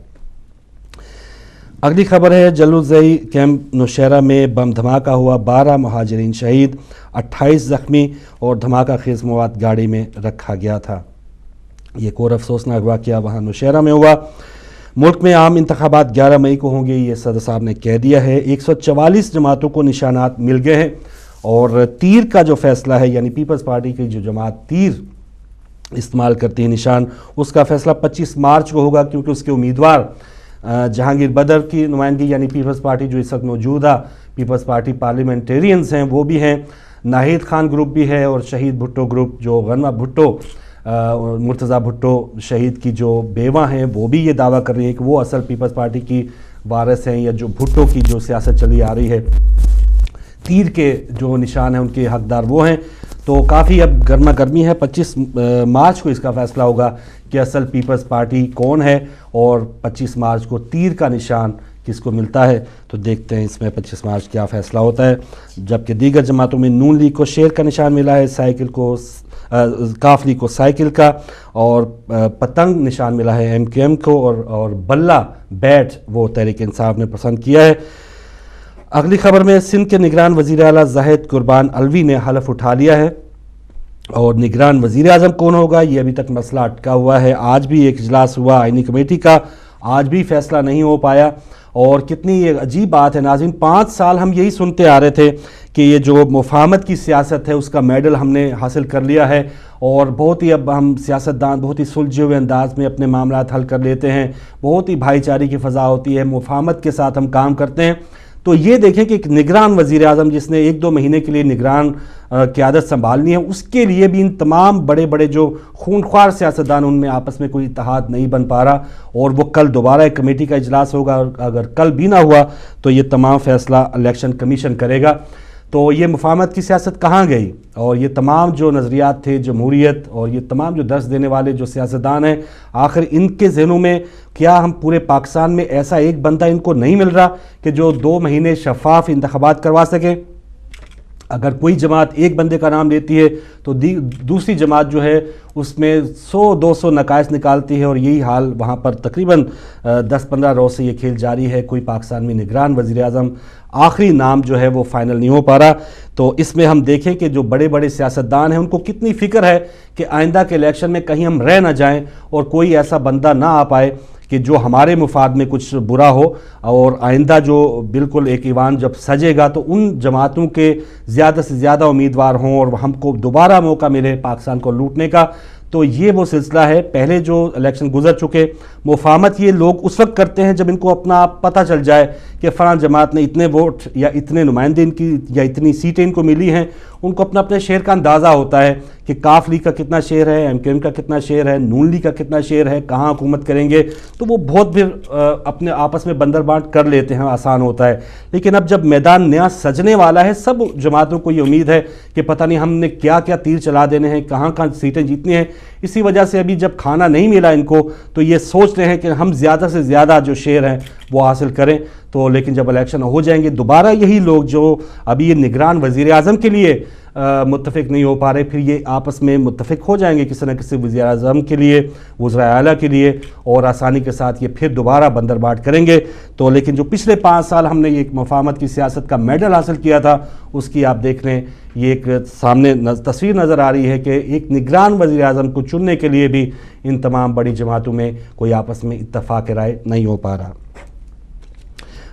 اگلی خبر ہے جلوزئی کیمپ نوشہرہ میں بم دھماکہ ہوا، 12 مہاجرین شہید، 28 زخمی اور دھماکہ خیز مواد گاڑی میں رکھا گیا تھا۔ یہ ایک اور افسوسناک واقعہ وہاں نوشہرہ میں ہوا۔ ملک میں عام انتخابات 11 مئی کو ہوں گے، یہ صدر صاحب نے کہہ دیا ہے۔ 144 جماعتوں کو نشانات مل گئے ہیں، اور تیر کا جو فیصلہ ہے، یعنی پیپلز پارٹی کی جو جماعت تیر استعمال کرتی ہے نشان، اس کا فیصلہ 25 مارچ کو ہوگا، کیونکہ اس کے امیدوار جہانگیر بدر کی نمائندگی یعنی پیپلز پارٹی جو اس وقت موجودہ پیپلز پارٹی پارلیمنٹیرینز ہیں وہ بھی ہیں، ناہید خان گروپ بھی ہے، اور شہید بھٹو گروپ جو غنمہ بھٹو مرتضیٰ بھٹو شہید کی جو بیوہ ہیں وہ بھی یہ دعویٰ کر رہی ہیں کہ وہ اصل پیپلز پارٹی کی وارث ہیں، یا جو بھٹو کی جو سیاست چلی آ رہی ہے تیر کے جو نشان ہیں ان کے حقدار وہ ہیں۔ تو کافی اب گرما گرمی ہے، 25 مارچ کو اس کا فیصلہ ہوگا کہ اصل پیپلز پارٹی کون ہے، اور 25 مارچ کو تیر کا نشان کس کو ملتا ہے۔ تو دیکھتے ہیں اس میں 25 مارچ کیا فیصلہ ہوتا ہے۔ جبکہ دیگر جماعتوں میں نون لیگ کو شیر کا نشان ملا ہے، سائیکل کو کاف لیگ کو سائیکل کا، اور پتنگ نشان ملا ہے ایم کیو ایم کو، اور بلہ بیٹ وہ تحریک انصاف نے پسند کیا ہے۔ اگلی خبر میں سندھ کے نگران وزیر اعلیٰ زاہد قربان علوی نے حلف اٹھا لیا ہے، اور نگران وزیر اعظم کون ہوگا یہ ابھی تک مسئلہ اٹکا ہوا ہے۔ آج بھی ایک اجلاس ہوا آئینی کمیٹی کا، آج بھی فیصلہ نہیں ہو پایا، اور کتنی یہ عجیب بات ہے ناظرین، 5 سال ہم یہی سنتے آ رہے تھے کہ یہ جو مفاہمت کی سیاست ہے اس کا میڈل ہم نے حاصل کر لیا ہے، اور بہت ہی اب ہم سیاستدان بہت ہی سلجھے ہوئے انداز میں اپنے معاملات حل کر لیتے ہیں، بہت ہی بھائی چارے کی فضا ہوتی ہے، مفاہمت کے ساتھ ہم کام کرتے ہیں۔ تو یہ دیکھیں کہ ایک نگران وزیر اعظم جس نے 1-2 مہینے کے لیے نگران قیادت سنبھالنی ہے، اس کے لیے بھی ان تمام بڑے بڑے جو خونخوار سیاستدان ان میں آپس میں کوئی اتحاد نہیں بن پا رہا، اور وہ کل دوبارہ ایک کمیٹی کا اجلاس ہوگا، اور اگر کل بھی نہ ہوا تو یہ تمام فیصلہ الیکشن کمیشن کرے گا۔ تو یہ مفاہمت کی سیاست کہاں گئی؟ اور یہ تمام جو نظریات تھے جمہوریت اور یہ تمام جو درس دینے والے جو سیاستدان ہیں، آخر ان کے ذہنوں میں کیا ہم پورے پاکستان میں ایسا ایک بندہ ان کو نہیں مل رہا کہ جو 2 مہینے شفاف انتخابات کروا سکے؟ اگر کوئی جماعت ایک بندے کا نام لیتی ہے تو دوسری جماعت جو ہے اس میں 100-200 نقائص نکالتی ہے، اور یہی حال وہاں پر تقریباً 10-15 روز سے یہ کھیل جاری ہے۔ کوئی پاکستان میں نگران وزیر اعظم آخری نام جو ہے وہ فائنل نہیں ہو پا رہا۔ تو اس میں ہم دیکھیں کہ جو بڑے بڑے سیاستدان ہیں ان کو کتنی فکر ہے کہ آئندہ کے الیکشن میں کہیں ہم رہ نہ جائیں اور کوئی ایسا بندہ نہ آ پائے کہ جو ہمارے مفاد میں کچھ برا ہو، اور آئندہ جو بالکل ایک ایوان جب سجے گا تو ان جماعتوں کے زیادہ سے زیادہ امیدوار ہوں اور ہم کو دوبارہ موقع ملے پاکستان کو لوٹنے کا۔ تو یہ وہ سلسلہ ہے۔ پہلے جو الیکشن گزر چکے، مفاہمت یہ لوگ اس وقت کرتے ہیں جب ان کو اپنا پتہ چل جائے کہ فلاں جماعت نے اتنے ووٹ یا اتنے نمائندے ان کی یا اتنی سیٹیں ان کو ملی ہیں، ان کو اپنے شیئر کا اندازہ ہوتا ہے کہ کاف لیگ کا کتنا شیئر ہے، ایم کیو ایم کا کتنا شیئر ہے، نون لیگ کا کتنا شیئر ہے، کہاں حکومت کریں گے، تو وہ بہت پھر اپنے آپس میں بندر بانٹ کر لیتے ہیں، آسان ہوتا ہے۔ لیکن اب جب میدان نیا سجنے والا ہے، سب جماعتوں کو یہ امید ہے کہ پتہ نہیں ہم نے کیا کیا تیر چلا دینے ہیں، کہاں کہاں سیٹیں جیتنی ہیں۔ اسی وجہ سے ابھی جب کھانا نہیں ملا ان کو تو یہ سوچ رہے ہیں کہ ہم زیادہ سے زیادہ جو شیئر ہیں وہ حاصل کریں۔ تو لیکن جب الیکشن ہو جائیں گے دوبارہ یہی لوگ جو ابھی یہ نگران وزیر اعظم کے لیے متفق نہیں ہو پا رہے، پھر یہ آپس میں متفق ہو جائیں گے کسی نہ کسی وزیر اعظم کے لیے، وزراء اعلیٰ کے لیے، اور آسانی کے ساتھ یہ پھر دوبارہ بندر بانٹ کریں گے۔ تو لیکن جو پچھلے 5 سال ہم نے یہ ایک مفاہمت کی سیاست کا میڈل حاصل کیا تھا، اس کی آپ دیکھ لیں یہ ایک سامنے تصویر نظر آ رہی ہے کہ ایک نگران وزیر اعظم کو چننے کے لیے بھی ان تمام بڑی جماعتوں میں کوئی آپس میں اتفاق رائے نہیں ہو پا رہا۔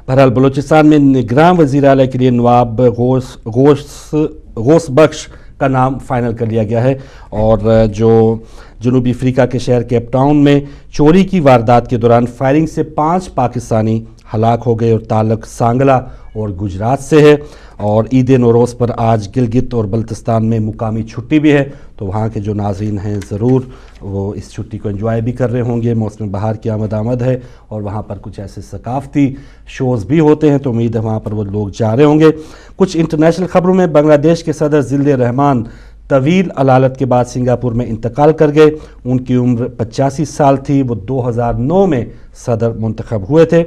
بہرحال بلوچستان میں نگران وزیر اعلیٰ کے لیے نواب غوث بخش کا نام فائنل کر لیا گیا ہے، اور جو جنوبی افریقہ کے شہر کیپ ٹاؤن میں چوری کی واردات کے دوران فائرنگ سے 5 پاکستانی ہلاک ہو گئے، اور تعلق سانگلا اور گجرات سے ہے۔ اور عید نوروز پر آج گلگت اور بلتستان میں مقامی چھٹی بھی ہے، تو وہاں کے جو ناظرین ہیں ضرور وہ اس چھٹی کو انجوائے بھی کر رہے ہوں گے۔ موسم بہار کی آمد ہے، اور وہاں پر کچھ ایسے ثقافتی شوز بھی ہوتے ہیں، تو امید ہے وہاں پر وہ لوگ جا رہے ہوں گے۔ کچھ انٹرنیشنل خبروں میں بنگلہ دیش کے صدر ضیاء الرحمن طویل علالت کے بعد سنگاپور میں انتقال کر گئے۔ ان کی عمر 85 سال تھی، وہ 2009 میں صدر منتخب ہوئے تھے۔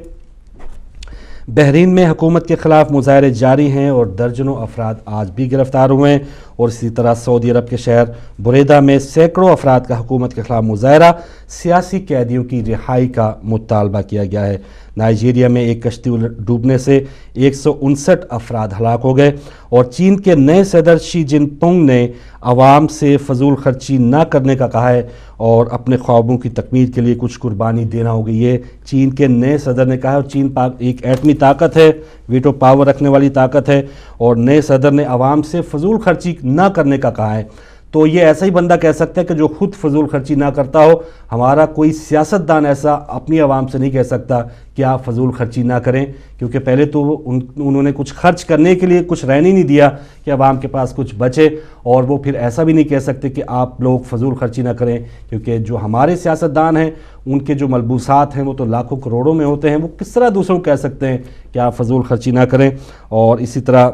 بحرین میں حکومت کے خلاف مظاہرے جاری ہیں اور درجنوں افراد آج بھی گرفتار ہوئے ہیں، اور اسی طرح سعودی عرب کے شہر بریدہ میں سینکڑوں افراد کا حکومت کے خلاف مظاہرہ، سیاسی قیدیوں کی رہائی کا مطالبہ کیا گیا ہے۔ نائجیریا میں ایک کشتی ڈوبنے سے 159 افراد ہلاک ہو گئے، اور چین کے نئے صدر شی جن پنگ نے عوام سے فضول خرچی نہ کرنے کا کہا ہے اور اپنے خوابوں کی تکمیل کے لیے کچھ قربانی دینا ہوگی، یہ چین کے نئے صدر نے کہا ہے۔ اور چین ایک ایٹمی طاقت ہے، ویٹو پاور رکھنے والی طاقت ہے، اور نئے صدر نے عوام سے فضول خرچی نہ کرنے کا کہا ہے۔ تو یہ ایسا ہی بندہ کہہ سکتا ہے کہ جو خود فضول خرچی نہ کرتا ہو۔ ہمارا کوئی سیاستدان ایسا اپنی عوام سے نہیں کہہ سکتا کہ آپ فضول خرچی نہ کریں، کیونکہ پہلے تو انہوں نے کچھ خرچ کرنے کے لیے کچھ رہنے نہیں دیا کہ عوام کے پاس کچھ بچے، اور وہ پھر ایسا بھی نہیں کہہ سکتے کہ آپ لوگ فضول خرچی نہ کریں، کیونکہ جو ہمارے سیاستدان ہیں ان کے جو ملبوسات ہیں وہ تو لاکھوں کروڑوں میں ہوتے ہیں، وہ کس طرح دوسروں کو کہہ سکتے ہیں کہ آپ فضول خرچی نہ کریں۔ اور اسی طرح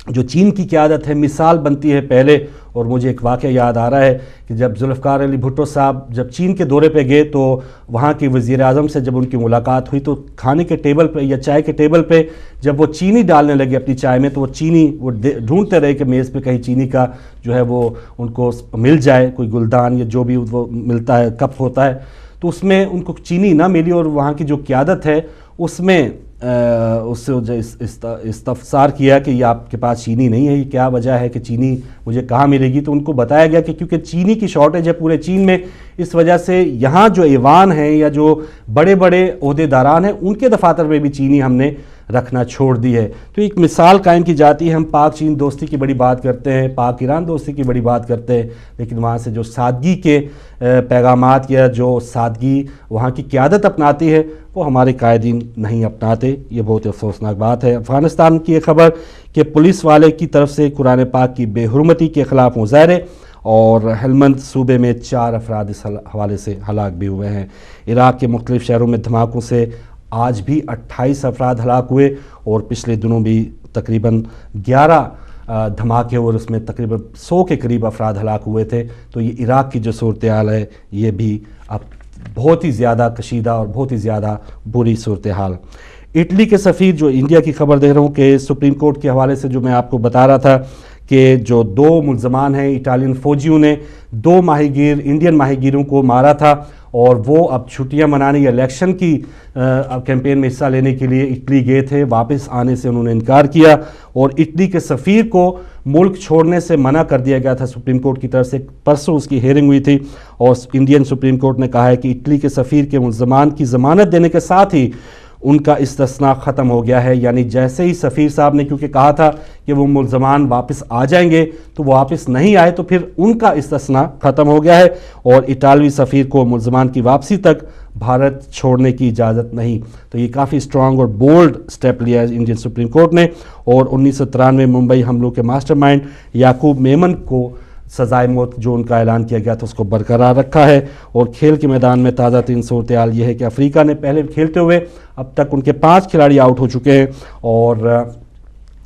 جو چین کی قیادت ہے مثال بنتی ہے پہلے، اور مجھے ایک واقعہ یاد آ رہا ہے کہ جب ذوالفقار علی بھٹو صاحب جب چین کے دورے پہ گئے تو وہاں کے وزیر اعظم سے جب ان کی ملاقات ہوئی تو کھانے کے ٹیبل پہ یا چائے کے ٹیبل پہ جب وہ چینی ڈالنے لگے اپنی چائے میں، تو وہ چینی وہ ڈھونڈتے رہے کہ میز پہ کہیں چینی کا جو ہے وہ ان کو مل جائے، کوئی گلدان یا جو بھی وہ ملتا ہے کپ ہوتا ہے، تو اس میں ان کو چینی نہ ملی، اور وہاں کی جو قیادت ہے اس میں اس سے استفسار کیا کہ یہ آپ کے پاس چینی نہیں ہے، یہ کیا وجہ ہے کہ چینی مجھے کہاں ملے گی؟ تو ان کو بتایا گیا کہ کیونکہ چینی کی شارٹیج ہے پورے چین میں، اس وجہ سے یہاں جو ایوان ہیں یا جو بڑے بڑے عہدے داران ہیں ان کے دفاتر میں بھی چینی ہم نے رکھنا چھوڑ دی ہے۔ تو ایک مثال قائم کی جاتی ہے۔ ہم پاک چین دوستی کی بڑی بات کرتے ہیں، پاک ایران دوستی کی بڑی بات کرتے ہیں، لیکن وہاں سے جو سادگی کے پیغامات یا جو سادگی وہاں کی قیادت اپناتی ہے وہ ہمارے قائدین نہیں اپناتے، یہ بہت افسوسناک بات ہے۔ افغانستان کی ایک خبر کہ پولیس والے کی طرف سے قرآن پاک کی بے حرمتی کے خلاف مظاہرے، اور ہلمند صوبے میں 4 افراد اس حوالے سے ہلاک بھی ہوئے ہیں۔ عراق کے مختلف شہروں میں دھماکوں سے آج بھی 28 افراد ہلاک ہوئے، اور پچھلے دنوں بھی तकरीबन 11 धमाके और उसमें तकरीबन 100 के करीब अफराद हलाक हुए थे। तो ये इराक़ की जो सूरत हाल है ये भी अब बहुत ही ज़्यादा कशीदा और बहुत ही ज़्यादा बुरी सूरत हाल। इटली के सफ़ीर, जो इंडिया की खबर दे रहा हूँ कि सुप्रीम कोर्ट के हवाले से जो मैं आपको बता रहा था कि जो 2 मुल्ज़मान हैं इटालियन फ़ौजियों ने 2 माहीगीर इंडियन माहीगीरों को मारा था और वो अब छुट्टियां मनाने या इलेक्शन की कैंपेन में हिस्सा लेने के लिए इटली गए थे। वापस आने से उन्होंने इनकार किया और इटली के सफ़ीर को मुल्क छोड़ने से मना कर दिया गया था सुप्रीम कोर्ट की तरफ से। परसों उसकी हेयरिंग हुई थी और इंडियन सुप्रीम कोर्ट ने कहा है कि इटली के सफ़ीर के मुल्ज़मान की ज़मानत देने के साथ ही उनका इस्तिस्ना ख़त्म हो गया है। यानी जैसे ही सफ़ीर साहब ने क्योंकि कहा था कि वो मुल्ज़मान वापस आ जाएंगे तो वो वापस नहीं आए, तो फिर उनका इस्तिस्ना ख़त्म हो गया है और इटालवी सफ़ीर को मुल्ज़मान की वापसी तक भारत छोड़ने की इजाज़त नहीं। तो ये काफ़ी स्ट्रॉन्ग और बोल्ड स्टेप लिया है इंडियन सुप्रीम कोर्ट ने। और 1993 मुंबई हमलों के मास्टरमाइंड याकूब मेमन को सजाए मौत जो उनका ऐलान किया गया था उसको बरकरार रखा है। और खेल के मैदान में ताज़ा तीन सूरत हाल ये है कि अफ्रीका ने पहले खेलते हुए अब तक उनके 5 खिलाड़ी आउट हो चुके हैं और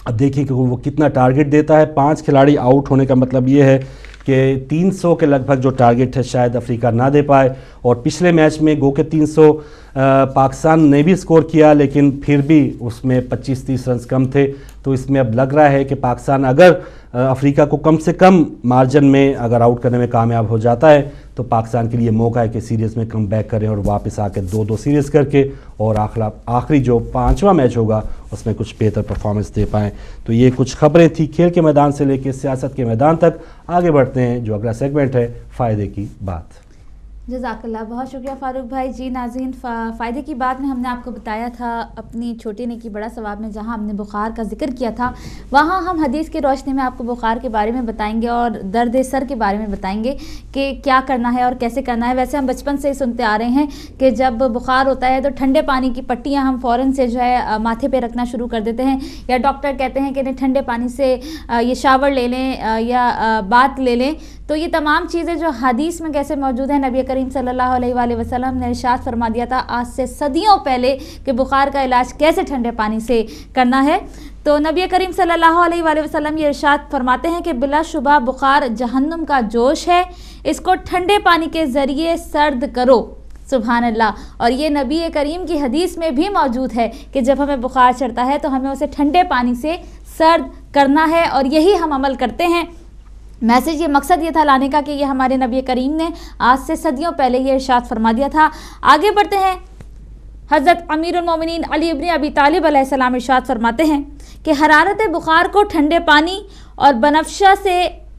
अब देखिए कि वो कितना टारगेट देता है। 5 खिलाड़ी आउट होने का मतलब ये है कि 300 के लगभग जो टारगेट है शायद अफ्रीका ना दे पाए। और पिछले मैच में गो के 300 पाकिस्तान ने भी स्कोर किया लेकिन फिर भी उसमें 25-30 रन कम थे। तो इसमें अब लग रहा है कि पाकिस्तान अगर अफ्रीका को कम से कम मार्जिन में अगर आउट करने में कामयाब हो जाता है तो पाकिस्तान के लिए मौका है कि सीरीज़ में कम बैक करें और वापस आके 2-2 सीरीज़ करके और आखिरी जो 5वां मैच होगा उसमें कुछ बेहतर परफॉर्मेंस दे पाएँ। तो ये कुछ खबरें थी खेल के मैदान से लेकर सियासत के मैदान तक। आगे बढ़ते हैं, जो अगला सेगमेंट है फ़ायदे की बात। जज़ाकल्लाह, बहुत शुक्रिया फ़ारूक भाई। जी नाज़रीन, फ़ायदे की बात में हमने आपको बताया था अपनी छोटी नेकी बड़ा सवाब में जहां हमने बुखार का जिक्र किया था वहां हम हदीस की रोशनी में आपको बुखार के बारे में बताएंगे और दर्द सर के बारे में बताएंगे कि क्या करना है और कैसे करना है। वैसे हम बचपन से ही सुनते आ रहे हैं कि जब बुखार होता है तो ठंडे पानी की पट्टियाँ हम फ़ौरन से जो है माथे पर रखना शुरू कर देते हैं, या डॉक्टर कहते हैं कि नहीं ठंडे पानी से ये शावर ले लें या बात ले लें। तो ये तमाम चीज़ें जो हदीस में कैसे मौजूद हैं, नबी करीम सल्लल्लाहु अलैहि वसल्लम ने इरशाद फरमा दिया था आज से सदियों पहले कि बुखार का इलाज कैसे ठंडे पानी से करना है। तो नबी करीम सल्लल्लाहु अलैहि वसल्लम ये इरशाद फरमाते हैं कि बिलाशुबा बुखार जहन्नुम का जोश है, इसको ठंडे पानी के ज़रिए सर्द करो। सुभान अल्लाह। और ये नबी करीम की हदीस में भी मौजूद है कि जब हमें बुखार चढ़ता है तो हमें उसे ठंडे पानी से सर्द करना है और यही हम अमल करते हैं। मैसेज ये मकसद ये था लाने का कि ये हमारे नबी करीम ने आज से सदियों पहले ये इरशाद फरमा दिया था। आगे बढ़ते हैं, हज़रत अमीरुल मोमिनीन अली इब्न अबी तालिब अलैहिस्सलाम इरशाद फरमाते हैं कि हरारत बुखार को ठंडे पानी और बनफशा से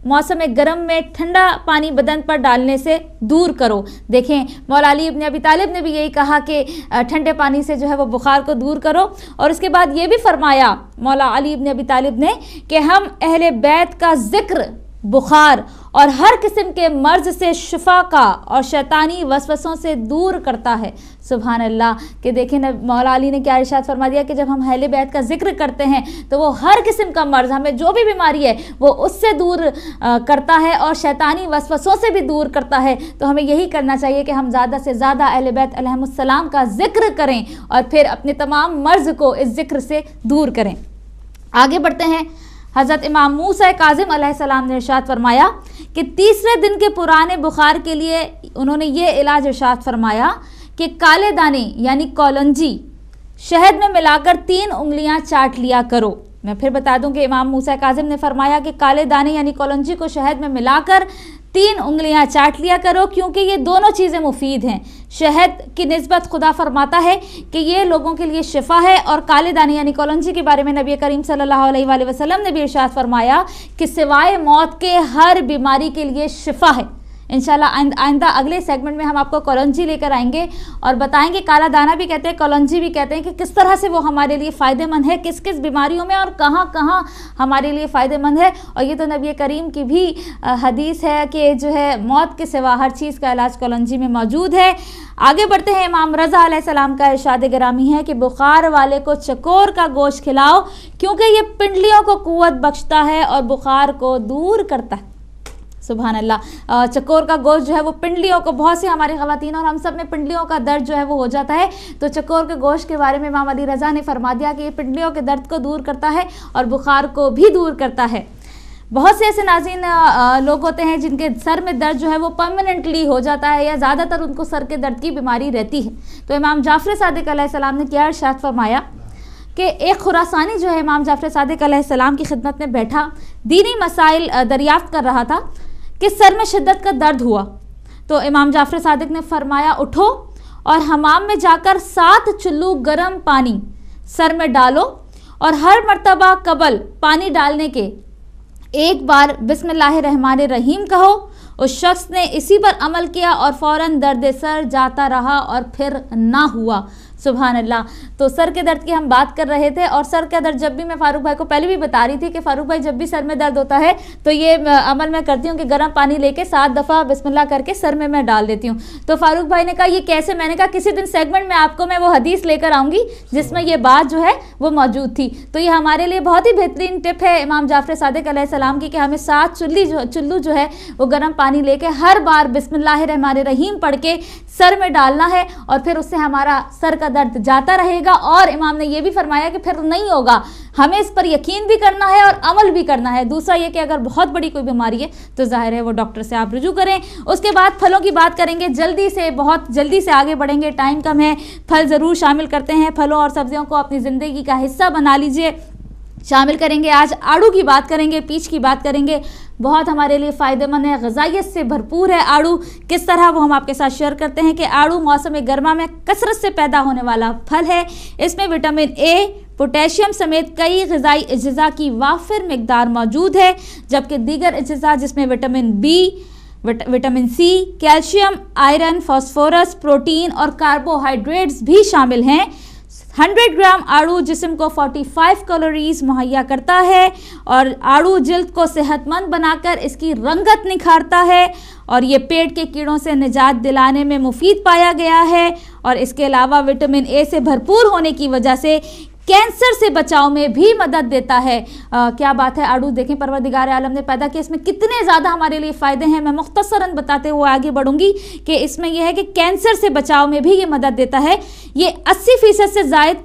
मौसम गर्म में ठंडा पानी बदन पर डालने से दूर करो। देखें, मौला अली इब्न अबी तालिब ने भी यही कहा कि ठंडे पानी से जो है वो बुखार को दूर करो। और उसके बाद ये भी फरमाया मौला अली इब्न अबी तालिब ने कि हम अहले बैत का जिक्र बुखार और हर किस्म के मर्ज से शिफा का और शैतानी वसवसों से दूर करता है। सुभान अल्लाह। कि देखें न मौला अली ने क्या इरशाद फरमा दिया कि जब हम अहले बैत का जिक्र करते हैं तो वो हर किस्म का मर्ज, हमें जो भी बीमारी है वो उससे दूर करता है और शैतानी वसवसों से भी दूर करता है। तो हमें यही करना चाहिए कि हम ज़्यादा से ज़्यादा अहले बैत अलैहिमुस्सलाम का जिक्र करें और फिर अपने तमाम मर्ज को इस जिक्र से दूर करें। आगे बढ़ते हैं, हज़रत इमाम मूसा काज़िम अलैहिस्सलाम ने इरशाद फरमाया कि तीसरे दिन के पुराने बुखार के लिए उन्होंने ये इलाज इरशाद फरमाया कि काले दाने यानी कौलंजी शहद में मिलाकर 3 उंगलियां चाट लिया करो। मैं फिर बता दूं कि इमाम मूसा काज़िम ने फरमाया कि काले दाने यानी कौलंजी को शहद में मिलाकर 3 उंगलियां चाट लिया करो, क्योंकि ये दोनों चीज़ें मुफीद हैं। शहद की निस्बत खुदा फरमाता है कि ये लोगों के लिए शिफा है, और काले दाने यानी कौलंजी के बारे में नबी करीम सल्लल्लाहु अलैहि वसल्लम ने भी इरशाद फरमाया कि सिवाय मौत के हर बीमारी के लिए शिफा है। इंशाल्लाह आइंदा अगले सेगमेंट में हम आपको कौलंजी लेकर आएंगे और बताएंगे, काला दाना भी कहते हैं कौलंजी भी कहते हैं, कि किस तरह से वो हमारे लिए फ़ायदेमंद है, किस किस बीमारियों में और कहाँ कहाँ हमारे लिए फ़ायदेमंद है। और ये तो नबी करीम की भी हदीस है कि जो है मौत के सिवा हर चीज़ का इलाज कौलंजी में मौजूद है। आगे बढ़ते हैं, इमाम रज़ा अलैहिस्सलाम का इरशाद गिरामी है कि बुखार वाले को चकोर का गोश्त खिलाओ, क्योंकि ये पिंडलियों को कुव्वत बख्शता है और बुखार को दूर करता है। सुभान अल्लाह। चकोर का गोश्त जो है वो पिंडलियों को, बहुत सी हमारी ख़वातीन और हम सब में पिंडलियों का दर्द जो है वो हो जाता है, तो चकोर के गोश्त के बारे में इमाम अली रज़ा ने फरमा दिया कि ये पिंडलियों के दर्द को दूर करता है और बुखार को भी दूर करता है। बहुत से ऐसे नाज़रीन लोग होते हैं जिनके सर में दर्द जो है वो परमानेंटली हो जाता है या ज़्यादातर उनको सर के दर्द की बीमारी रहती है। तो इमाम जाफ़र सादिक अलैहिस्सलाम ने क्या इरशाद फरमाया कि एक खुरासानी जो है इमाम जाफ़र सादिक अलैहिस्सलाम की खिदमत में बैठा दीनी मसाइल दरियाफ्त कर रहा था कि सर में शिद्दत का दर्द हुआ। तो इमाम जाफ़र सादिक ने फरमाया, उठो और हमाम में जाकर 7 चुल्लू गर्म पानी सर में डालो और हर मर्तबा कबल पानी डालने के एक बार बिस्मिल्लाहिर्रहमानिर्रहीम कहो। उस शख्स ने इसी पर अमल किया और फ़ौरन दर्द सर जाता रहा और फिर ना हुआ। सुभान अल्लाह। तो सर के दर्द की हम बात कर रहे थे और सर का दर्द जब भी मैं फ़ारूक भाई को पहले भी बता रही थी कि फ़ारूक भाई जब भी सर में दर्द होता है तो ये अमल मैं करती हूँ कि गर्म पानी लेके 7 दफ़ा बिस्मिल्लाह करके सर में मैं डाल देती हूँ। तो फ़ारूक भाई ने कहा ये कैसे, मैंने कहा किसी दिन सेगमेंट में आपको मैं वो हदीस लेकर आऊँगी जिसमें ये बात जो है वो मौजूद थी। तो ये हमारे लिए बहुत ही बेहतरीन टिप है इमाम जाफ़र सादिक अलैहिस्सलाम की कि हमें 7 चुल्लू जो है वो गर्म पानी लेके हर बार बिस्मिल्लाहिर्रहमानिर्रहीम पढ़ के सर में डालना है और फिर उससे हमारा सर का दर्द जाता रहेगा। और इमाम ने ये भी फरमाया कि फिर नहीं होगा, हमें इस पर यकीन भी करना है और अमल भी करना है। दूसरा ये कि अगर बहुत बड़ी कोई बीमारी है तो जाहिर है वो डॉक्टर से आप रुजू करें। उसके बाद फलों की बात करेंगे, जल्दी से, बहुत जल्दी से आगे बढ़ेंगे, टाइम कम है। फल ज़रूर शामिल करते हैं, फलों और सब्जियों को अपनी ज़िंदगी का हिस्सा बना लीजिए, शामिल करेंगे। आज आड़ू की बात करेंगे, पीच की बात करेंगे, बहुत हमारे लिए फ़ायदेमंद है, ग़िज़ाइयत से भरपूर है आड़ू। किस तरह वो हम आपके साथ शेयर करते हैं कि आड़ू मौसम गर्मा में कसरत से पैदा होने वाला फल है। इसमें विटामिन ए, पोटेशियम समेत कई ग़िज़ाई अज्जा की वाफिर मिकदार मौजूद है, जबकि दीगर अज्जा जिसमें vitamin B, vitamin C, calcium, iron, phosphorus, protein और कार्बोहाइड्रेट्स भी शामिल हैं। 100 ग्राम आड़ू जिस्म को 45 कैलोरीज मुहैया करता है और आड़ू जिल्द को सेहतमंद बनाकर इसकी रंगत निखारता है और ये पेट के कीड़ों से निजात दिलाने में मुफीद पाया गया है। और इसके अलावा विटामिन ए से भरपूर होने की वजह से कैंसर से बचाव में भी मदद देता है। क्या बात है, आड़ू देखें परवरदिगार आलम ने पैदा किया, इसमें कितने ज़्यादा हमारे लिए फ़ायदे हैं। मैं मुख्तसरन बताते हुए आगे बढ़ूंगी कि इसमें यह है कि कैंसर से बचाव में भी ये मदद देता है। ये 80% से ज़ायद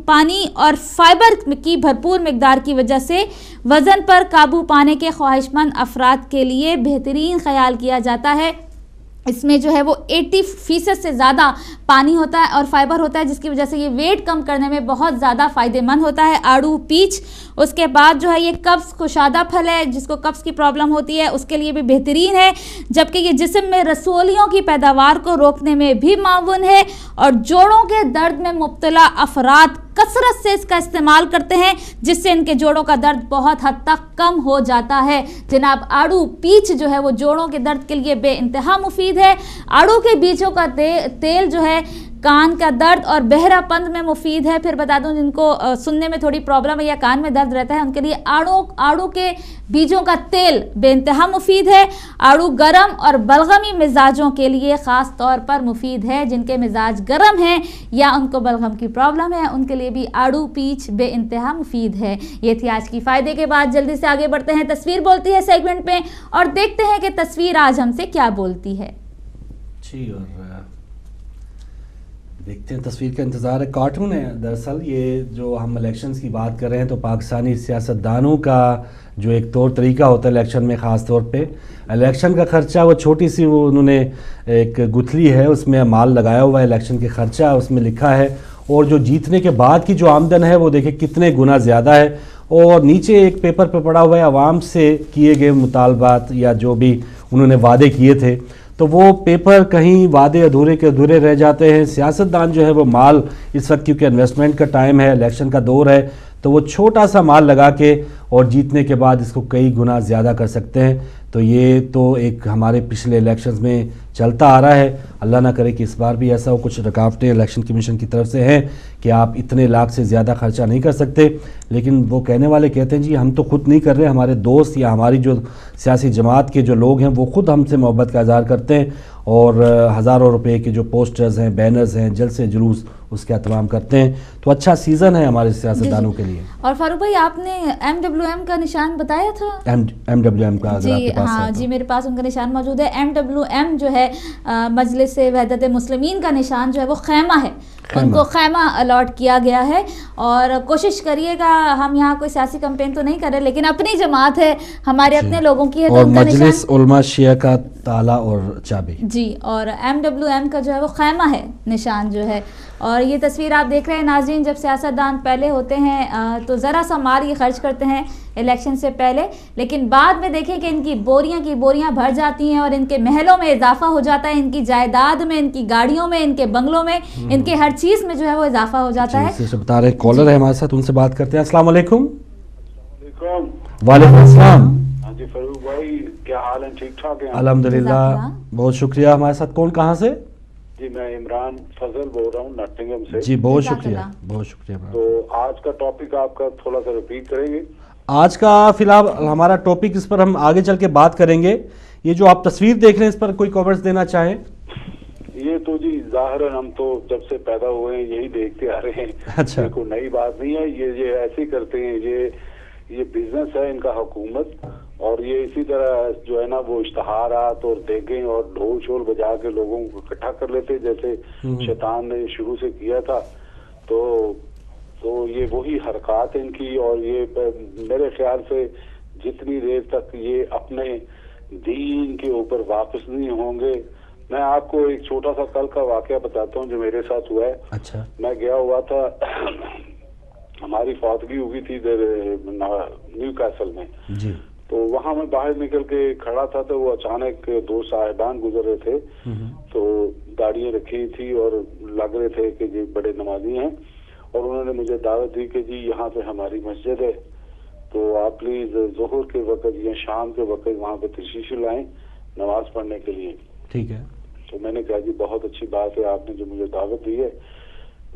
पानी और फाइबर की भरपूर मिकदार की वजह से वज़न पर काबू पाने के ख्वाहिशमंद अफराद के लिए बेहतरीन ख्याल किया जाता है। इसमें जो है वो 80% से ज़्यादा पानी होता है और फाइबर होता है, जिसकी वजह से ये वेट कम करने में बहुत ज़्यादा फ़ायदेमंद होता है आड़ू पीच। उसके बाद जो है ये कब्ज़ कुशादा फल है, जिसको कब्ज़ की प्रॉब्लम होती है उसके लिए भी बेहतरीन है, जबकि ये जिस्म में रसोलियों की पैदावार को रोकने में भी मावून है और जोड़ों के दर्द में मुब्तला अफराद कसरत से इसका इस्तेमाल करते हैं, जिससे इनके जोड़ों का दर्द बहुत हद तक कम हो जाता है। जनाब आड़ू पीच जो है वो जोड़ों के दर्द के लिए बेइंतहा मुफीद है। आड़ू के बीजों का तेल जो है कान का दर्द और बहरापन में मुफीद है। फिर बता दूं जिनको सुनने में थोड़ी प्रॉब्लम है या कान में दर्द रहता है उनके लिए आड़ू के बीजों का तेल बेइंतहा मुफीद है। आड़ू गरम और बलगमी मिजाजों के लिए ख़ास तौर पर मुफीद है। जिनके मिजाज गरम हैं या उनको बलगम की प्रॉब्लम है उनके लिए भी आड़ू पीच बेइंतहा मुफीद है। ये थी आज की फ़ायदे के बाद। जल्दी से आगे बढ़ते हैं, तस्वीर बोलती है सेगमेंट में और देखते हैं कि तस्वीर आज हमसे क्या बोलती है। जी, और देखते हैं, तस्वीर का इंतज़ार है। कार्टून है दरअसल ये, जो हम इलेक्शंस की बात कर रहे हैं तो पाकिस्तानी सियासतदानों का जो एक तौर तरीका होता है इलेक्शन में, ख़ास तौर पे इलेक्शन का ख़र्चा, वो छोटी सी वो उन्होंने एक गुथली है उसमें माल लगाया हुआ है, इलेक्शन के ख़र्चा उसमें लिखा है, और जो जीतने के बाद की जो आमदन है वो देखिए कितने गुना ज़्यादा है। और नीचे एक पेपर पे पड़ा हुआ है आवाम से किए गए मुतालबात या जो भी उन्होंने वादे किए थे, तो वो पेपर कहीं वादे अधूरे के अधूरे रह जाते हैं। सियासतदान जो है वो माल, इस वक्त क्योंकि इन्वेस्टमेंट का टाइम है, इलेक्शन का दौर है, तो वो छोटा सा माल लगा के और जीतने के बाद इसको कई गुना ज़्यादा कर सकते हैं। तो ये तो एक हमारे पिछले इलेक्शंस में चलता आ रहा है। अल्लाह ना करे कि इस बार भी ऐसा हो। कुछ रुकावटें इलेक्शन कमीशन की तरफ से हैं कि आप इतने लाख से ज़्यादा खर्चा नहीं कर सकते, लेकिन वो कहने वाले कहते हैं जी हम तो खुद नहीं कर रहे, हमारे दोस्त या हमारी जो सियासी जमात के जो लोग हैं वो खुद हमसे मोहब्बत का इज़हार करते हैं और हज़ारों रुपए के जो पोस्टर्स हैं, बैनर्स हैं, जलसे जुलूस उसका एहतमाम करते हैं। तो अच्छा सीज़न है हमारे सियासतदानों के लिए। और फारूक भाई आपने MWM का निशान बताया था, MWM का जी, पास हाँ है जी, मेरे पास उनका निशान मौजूद है। MWM जो है मजलिस वहदत मुस्लिमीन का निशान जो है वो खैमा है, उनको खैमा अलॉट किया गया है। और कोशिश करिएगा, हम यहाँ कोई सियासी कैंपेन तो नहीं कर रहे, लेकिन अपनी जमात है, हमारे अपने लोगों की है, तो और उनका मजलिस उलमा शिया का ताला और चाबी जी, और MWM का जो है वो खैमा है निशान जो है। और ये तस्वीर आप देख रहे हैं नाज़रीन, जब सियासतदान पहले होते हैं तो ज़रा सा माल ये खर्च करते हैं इलेक्शन से पहले, लेकिन बाद में देखें कि इनकी बोरियां की बोरियां भर जाती हैं और इनके महलों में इजाफा हो जाता है, इनकी जायदाद में, इनकी गाड़ियों में, इनके बंगलों में, इनके हर चीज़ में जो है वो इजाफा हो जाता है। बता रहे कॉलर है हमारे साथ, उनसे बात करते हैं। अस्सलाम वालेकुम। वालेकुम अस्सलाम। हाँ जी फरूक भाई, क्या हाल है? ठीक ठाक है? अल्हम्दुलिल्लाह, बहुत शुक्रिया। हमारे साथ कौन, कहाँ से? जी मैं इमरान फजल बोल रहा हूँ नॉटिंघम से। जी बहुत शुक्रिया, बहुत शुक्रिया। तो आज का टॉपिक आपका थोड़ा सा रिपीट करेंगे? आज का फिलहाल हमारा टॉपिक, इस पर हम आगे चल के बात करेंगे। ये जो आप तस्वीर देख रहे हैं, इस पर कोई कमेंट्स देना चाहें? ये तो जी जाहिर है, हम तो जब से पैदा हुए हैं यही देखते आ रहे हैं। अच्छा, कोई नई बात नहीं है। ये ऐसे ही करते हैं, ये बिजनेस है इनका, हुकूमत। और ये इसी तरह जो है ना वो इश्तहारात और देखें और ढोल शोल बजा के लोगों को इकट्ठा कर लेते, जैसे शैतान ने शुरू से किया था। तो ये वही हरकत है इनकी। और ये मेरे ख्याल से जितनी देर तक ये अपने दीन के ऊपर वापस नहीं होंगे। मैं आपको एक छोटा सा कल का वाकया बताता हूँ जो मेरे साथ हुआ है। अच्छा। मैं गया हुआ था हमारी फौतगी हुई थी इधर न्यू कैसल में जी। तो वहां मैं बाहर निकल के खड़ा था तो वो अचानक दो साहिबान गुजर रहे थे। तो गाड़ियां रखी थी और लग रहे थे कि जी बड़े नमाजी हैं, और उन्होंने मुझे दावत दी कि जी यहाँ पे हमारी मस्जिद है, तो आप प्लीज जोहर के वक्त या शाम के वक्त वहाँ पे तशरीफ लाएं नमाज पढ़ने के लिए। ठीक है। तो मैंने कहा जी बहुत अच्छी बात है, आपने जो मुझे दावत दी है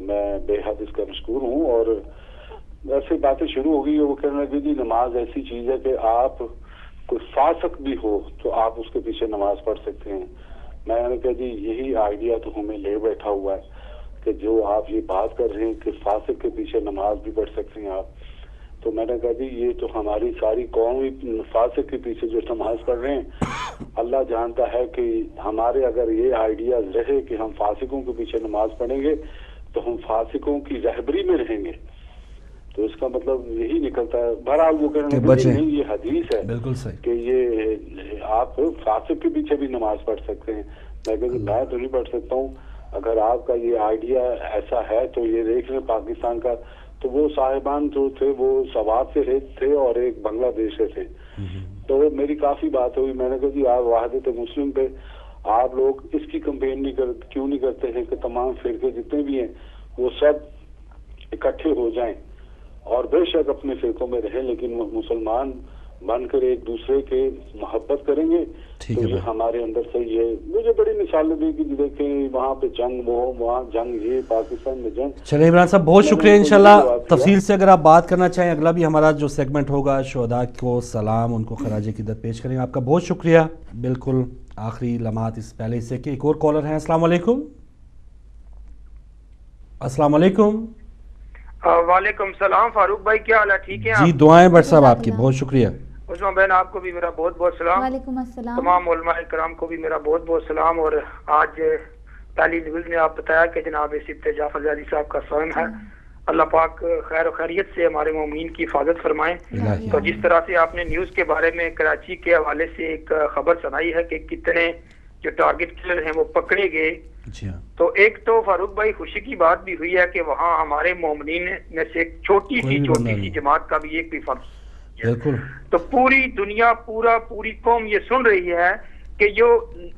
मैं बेहद इसका मशकूर हूँ। और ऐसे बातें शुरू हो गई। वो कहने लगे जी नमाज ऐसी चीज है कि आप कोई फासिक भी हो तो आप उसके पीछे नमाज पढ़ सकते हैं। मैंने कहा जी यही आइडिया तो हमें ले बैठा हुआ है कि जो आप ये बात कर रहे हैं कि फासिक के पीछे नमाज भी पढ़ सकते हैं आप। तो मैंने कहा जी ये तो हमारी सारी कौम ही फासिक के पीछे जो नमाज पढ़ रहे हैं। अल्लाह जानता है कि हमारे अगर ये आइडिया रहे कि हम फासिकों के पीछे नमाज पढ़ेंगे तो हम फासिकों की रहबरी में रहेंगे, तो इसका मतलब यही निकलता है। बहरहाल वो कहने लगे नहीं ये हदीस है, बिल्कुल सही, कि ये आप फासिक के पीछे भी नमाज पढ़ सकते हैं। मैं कहती मैं तो नहीं पढ़ सकता हूँ, अगर आपका ये आइडिया ऐसा है तो ये देख लें पाकिस्तान का। तो वो साहिबान जो थे वो सवात से थे और एक बांग्लादेश से थे। तो मेरी काफी बात हुई। मैंने कहा जी आप वहदत मुस्लिम पे आप लोग इसकी कंपेन क्यों नहीं करते हैं कि तमाम फिरके जितने भी हैं वो सब इकट्ठे हो जाएं और बेशक अपने फिरकों में रहें, लेकिन मुसलमान बनकर एक दूसरे के मोहब्बत करेंगे। तो ये हमारे अंदर से ये मुझे बड़ी मिसालें दी कि देखें वहाँ पे जंग, वो वहाँ जंग, ये पाकिस्तान में जंग। चलिए इमरान साहब बहुत शुक्रिया। इंशाल्लाह तफसील से अगर आप बात करना चाहें, अगला भी हमारा जो सेगमेंट होगा शुहदा को सलाम, उनको खराज अक़ीदत पेश करेंगे। आपका बहुत शुक्रिया। बिल्कुल आखिरी लम्हात इस पहले हिस्से के एक और कॉलर हैं। अस्सलाम वालेकुम। अस्सलाम वालेकुम। वालेकुम सलाम फारूक भाई, क्या हाल है? ठीक है जी, दुआएं बट साहब आपकी, बहुत शुक्रिया। उस्मा बहन आपको भी मेरा बहुत बहुत सलाम। वालेकुम अस्सलाम। तमाम उलमा इकराम को भी मेरा बहुत बहुत सलाम। और आज पहली न्यूज़ में आप बताया कि जनाब सिफ्त जाफर ज़ादी साहब का सौम है। अल्लाह पाक खैर खैरियत से हमारे मोमिन की हिफाजत फरमाएं। तो जिस तरह से आपने न्यूज़ के बारे में कराची के हवाले से एक खबर सुनाई है कि कितने जो टारगेट किलर हैं वो पकड़े गए, तो एक तो फारूक भाई खुशी की बात भी हुई है कि वहाँ हमारे मोमिनीन में से एक छोटी सी जमात का भी एक भी फर्ज, बिल्कुल। तो पूरी दुनिया पूरी कौम ये सुन रही है कि जो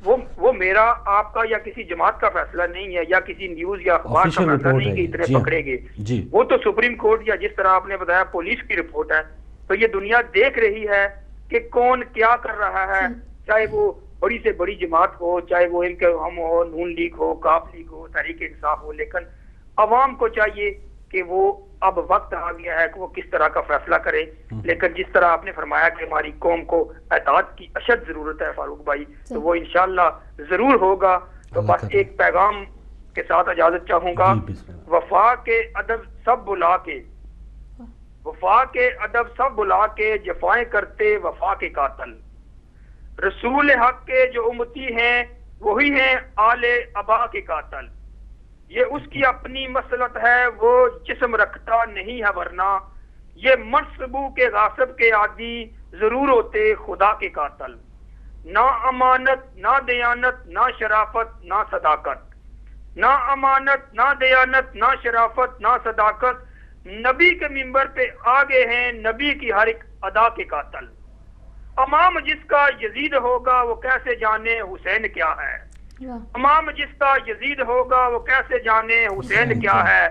वो मेरा आपका या किसी जमात का फैसला नहीं है या किसी न्यूज या अखबार का फैसला नहीं कि इतने पकड़े गए, वो तो सुप्रीम कोर्ट या जिस तरह आपने बताया पुलिस की रिपोर्ट है। तो ये दुनिया देख रही है कि कौन क्या कर रहा है, चाहे वो बड़ी से बड़ी जमात हो, चाहे वो इनके हम हो, नून लीग हो, काफ लीग हो, तहरीक इंसाफ हो, लेकिन अवाम को चाहिए कि वो अब वक्त आ गया है कि वो किस तरह का फैसला करे। लेकिन जिस तरह आपने फरमाया कि हमारी कौम को एताअत की अशद जरूरत है फारूक भाई, तो वो इंशाल्लाह जरूर होगा। तो बस एक पैगाम के साथ इजाजत चाहूंगा, वफा के अदब सब बुला के, वफा के अदब सब बुला के जफाएं करते वफा के कातल, رسول حق کے جو امتی ہیں وہی ہیں آل ابا کے قاتل. یہ اس کی اپنی مسلط ہے، وہ جسم رکھتا نہیں ہے ورنہ یہ منصبو کے غاصب کے عادی ضرور ہوتے خدا کے قاتل. نہ امانت نہ دیانت نہ شرافت نہ صداقت، نہ امانت نہ دیانت نہ شرافت نہ صداقت، نبی کے منبر پہ آگے ہیں نبی کی ہر ایک ادا کے قاتل. امام جس کا یزید ہوگا وہ کیسے جانے حسین کیا ہے، امام جس کا یزید ہوگا وہ کیسے جانے حسین کیا ہے.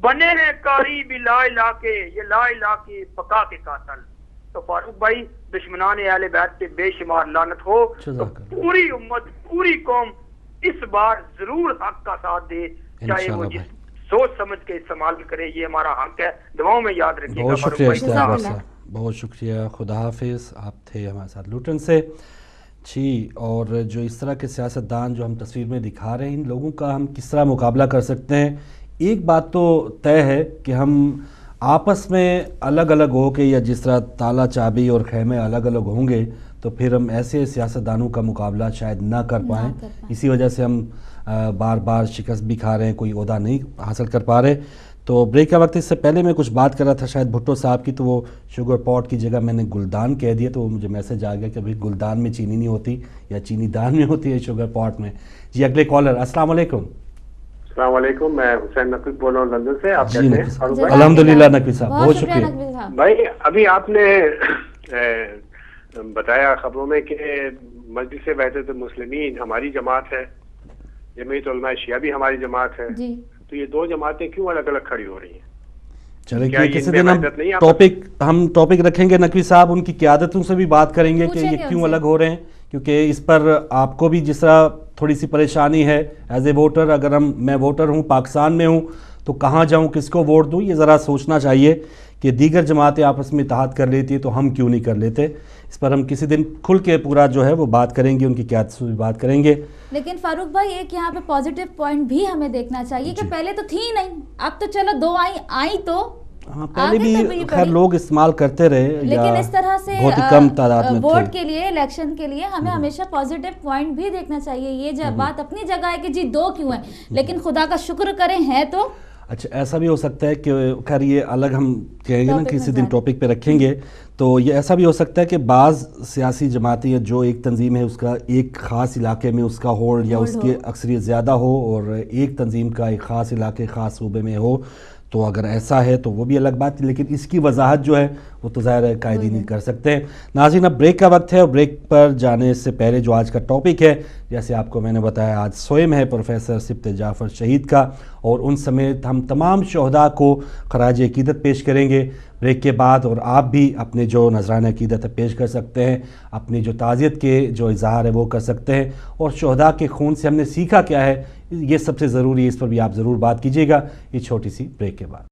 بنے ہیں قاری بھی لا الہ کے، یہ لا الہ کے بقا کے قاتل. تو فاروق بھائی دشمنان اہل بیت پہ بے شمار لعنت ہو. تو پوری امت پوری قوم اس بار ضرور حق کا ساتھ دے، چاہے وہ جس سوچ سمجھ کے استعمال کرے. یہ ہمارا حق ہے، دعاؤں میں یاد رکھیے گا. بہت شکریہ، بہت شکریہ. خدا حافظ. آپ تھے ہمارے ساتھ لوٹن سے. جی، اور جو اس طرح کے سیاستدان جو ہم تصویر میں دکھا رہے ہیں، ان لوگوں کا ہم کس طرح مقابلہ کر سکتے ہیں؟ ایک بات تو طے ہے کہ ہم آپس میں الگ الگ ہو کے، یا جس طرح تالا چابی اور خیمے الگ الگ ہوں گے تو پھر ہم ایسے سیاستدانوں کا مقابلہ شاید نہ کر پائیں. اسی وجہ سے ہم بار بار شکست بھی کھا رہے ہیں، کوئی عہدہ نہیں حاصل کر پا رہے. تو بریک کا وقت، اس سے پہلے میں کچھ بات کر رہا تھا شاید بھٹو صاحب کی، تو وہ شوگر پاٹ کی جگہ میں نے گلدان کہہ دیا، تو وہ مجھے میسج آ گیا کہ بھئی گلدان میں چینی نہیں ہوتی، یا چینی دان میں ہوتی ہے شوگر پاٹ میں. جی اگلے کالر. السلام علیکم. السلام علیکم، میں حسین نقوی بول رہا ہوں لندن سے. آپ کیسے ہیں؟ الحمدللہ نقوی صاحب، بہت شکریہ. بھائی ابھی آپ نے بتایا خبروں میں کہ مجلس وحدت المسلمین ہماری جماعت ہے، جمعیت علماء شیعہ بھی ہماری جماعت ہے. تو یہ دو جماعتیں کیوں الگ الگ کھڑی ہو رہی ہیں؟ چلے کسی دن ہم ٹاپک رکھیں گے نقوی صاحب، ان کی قیادتوں سے بھی بات کریں گے کہ یہ کیوں الگ ہو رہے ہیں، کیونکہ اس پر آپ کو بھی جس طرح تھوڑی سی پریشانی ہے ایز اے ووٹر. اگر میں ووٹر ہوں، پاکستان میں ہوں، تو کہاں جاؤں، کس کو ووٹ دوں، یہ ذرا سوچنا چاہیے کہ دیگر جماعتیں آپس میں اتحاد کر لیتی ہیں تو ہم کیوں نہیں کر لیتے. اس پر ہم کسی دن کھل کے پورا جو ہے وہ بات کریں گے، ان کی قیادت سے بھی بات کریں گے. لیکن فاروق بھائی ایک یہاں پہ پازیٹیو پوائنٹ بھی ہمیں دیکھنا چاہیے کہ پہلے تو تھی نہیں، اب تو چلو دو آئی تو پہلے بھی خیر لوگ استعمال کرتے رہے، لیکن اس طرح سے بہت ہی کم تعداد میں ووٹ کے لیے، الیکشن کے لیے ہمیں ہمیشہ پازیٹیو پوائنٹ بھی دیکھنا چاہیے. یہ بات اپنی جگہ ہے کہ جی دو کیوں ہیں، لیکن خدا کا شکر کریں ہیں تو. اچھا ایسا بھی ہو سکتا ہے کہ خیر یہ الگ ہم کہیں گے نا کسی دن ٹاپک پہ رکھیں گے، تو یہ ایسا بھی ہو سکتا ہے کہ بعض سیاسی جماعتیں یا جو ایک تنظیم ہے اس کا ایک خاص علاقے میں اس کا ہولڈ یا اس کی اکثریت زیادہ ہو، اور ایک تنظیم کا ایک خاص علاقے خاص صوبے میں ہو. تو اگر ایسا ہے تو وہ بھی الگ بات ہے، لیکن اس کی وضاحت جو ہے وہ تو ظاہر ہے قائدین نہیں کر سکتے. ناظرین اب بریک کا وقت ہے، اور بریک پر جانے سے پہلے جو آج کا ٹاپک ہے، جیسے آپ کو میں نے بتایا آج سوئم ہے پروفیسر سبط جعفر شہید کا، اور ان سمیت ہم تمام شہداء کو خراج عقیدت پیش کریں گے بریک کے بعد. اور آپ بھی اپنے جو نذرانہ عقیدت پیش کر سکتے ہیں، اپنی جو تعزیت کے جو اظہار ہے وہ کر سکتے ہیں. اور شہداء کے خون سے ہم نے سیکھا کیا ہے، یہ سب سے ضروری ہے، اس پر بھی آپ ضرور بات کیجیے گا. یہ چھوٹی سی بریک کے بعد.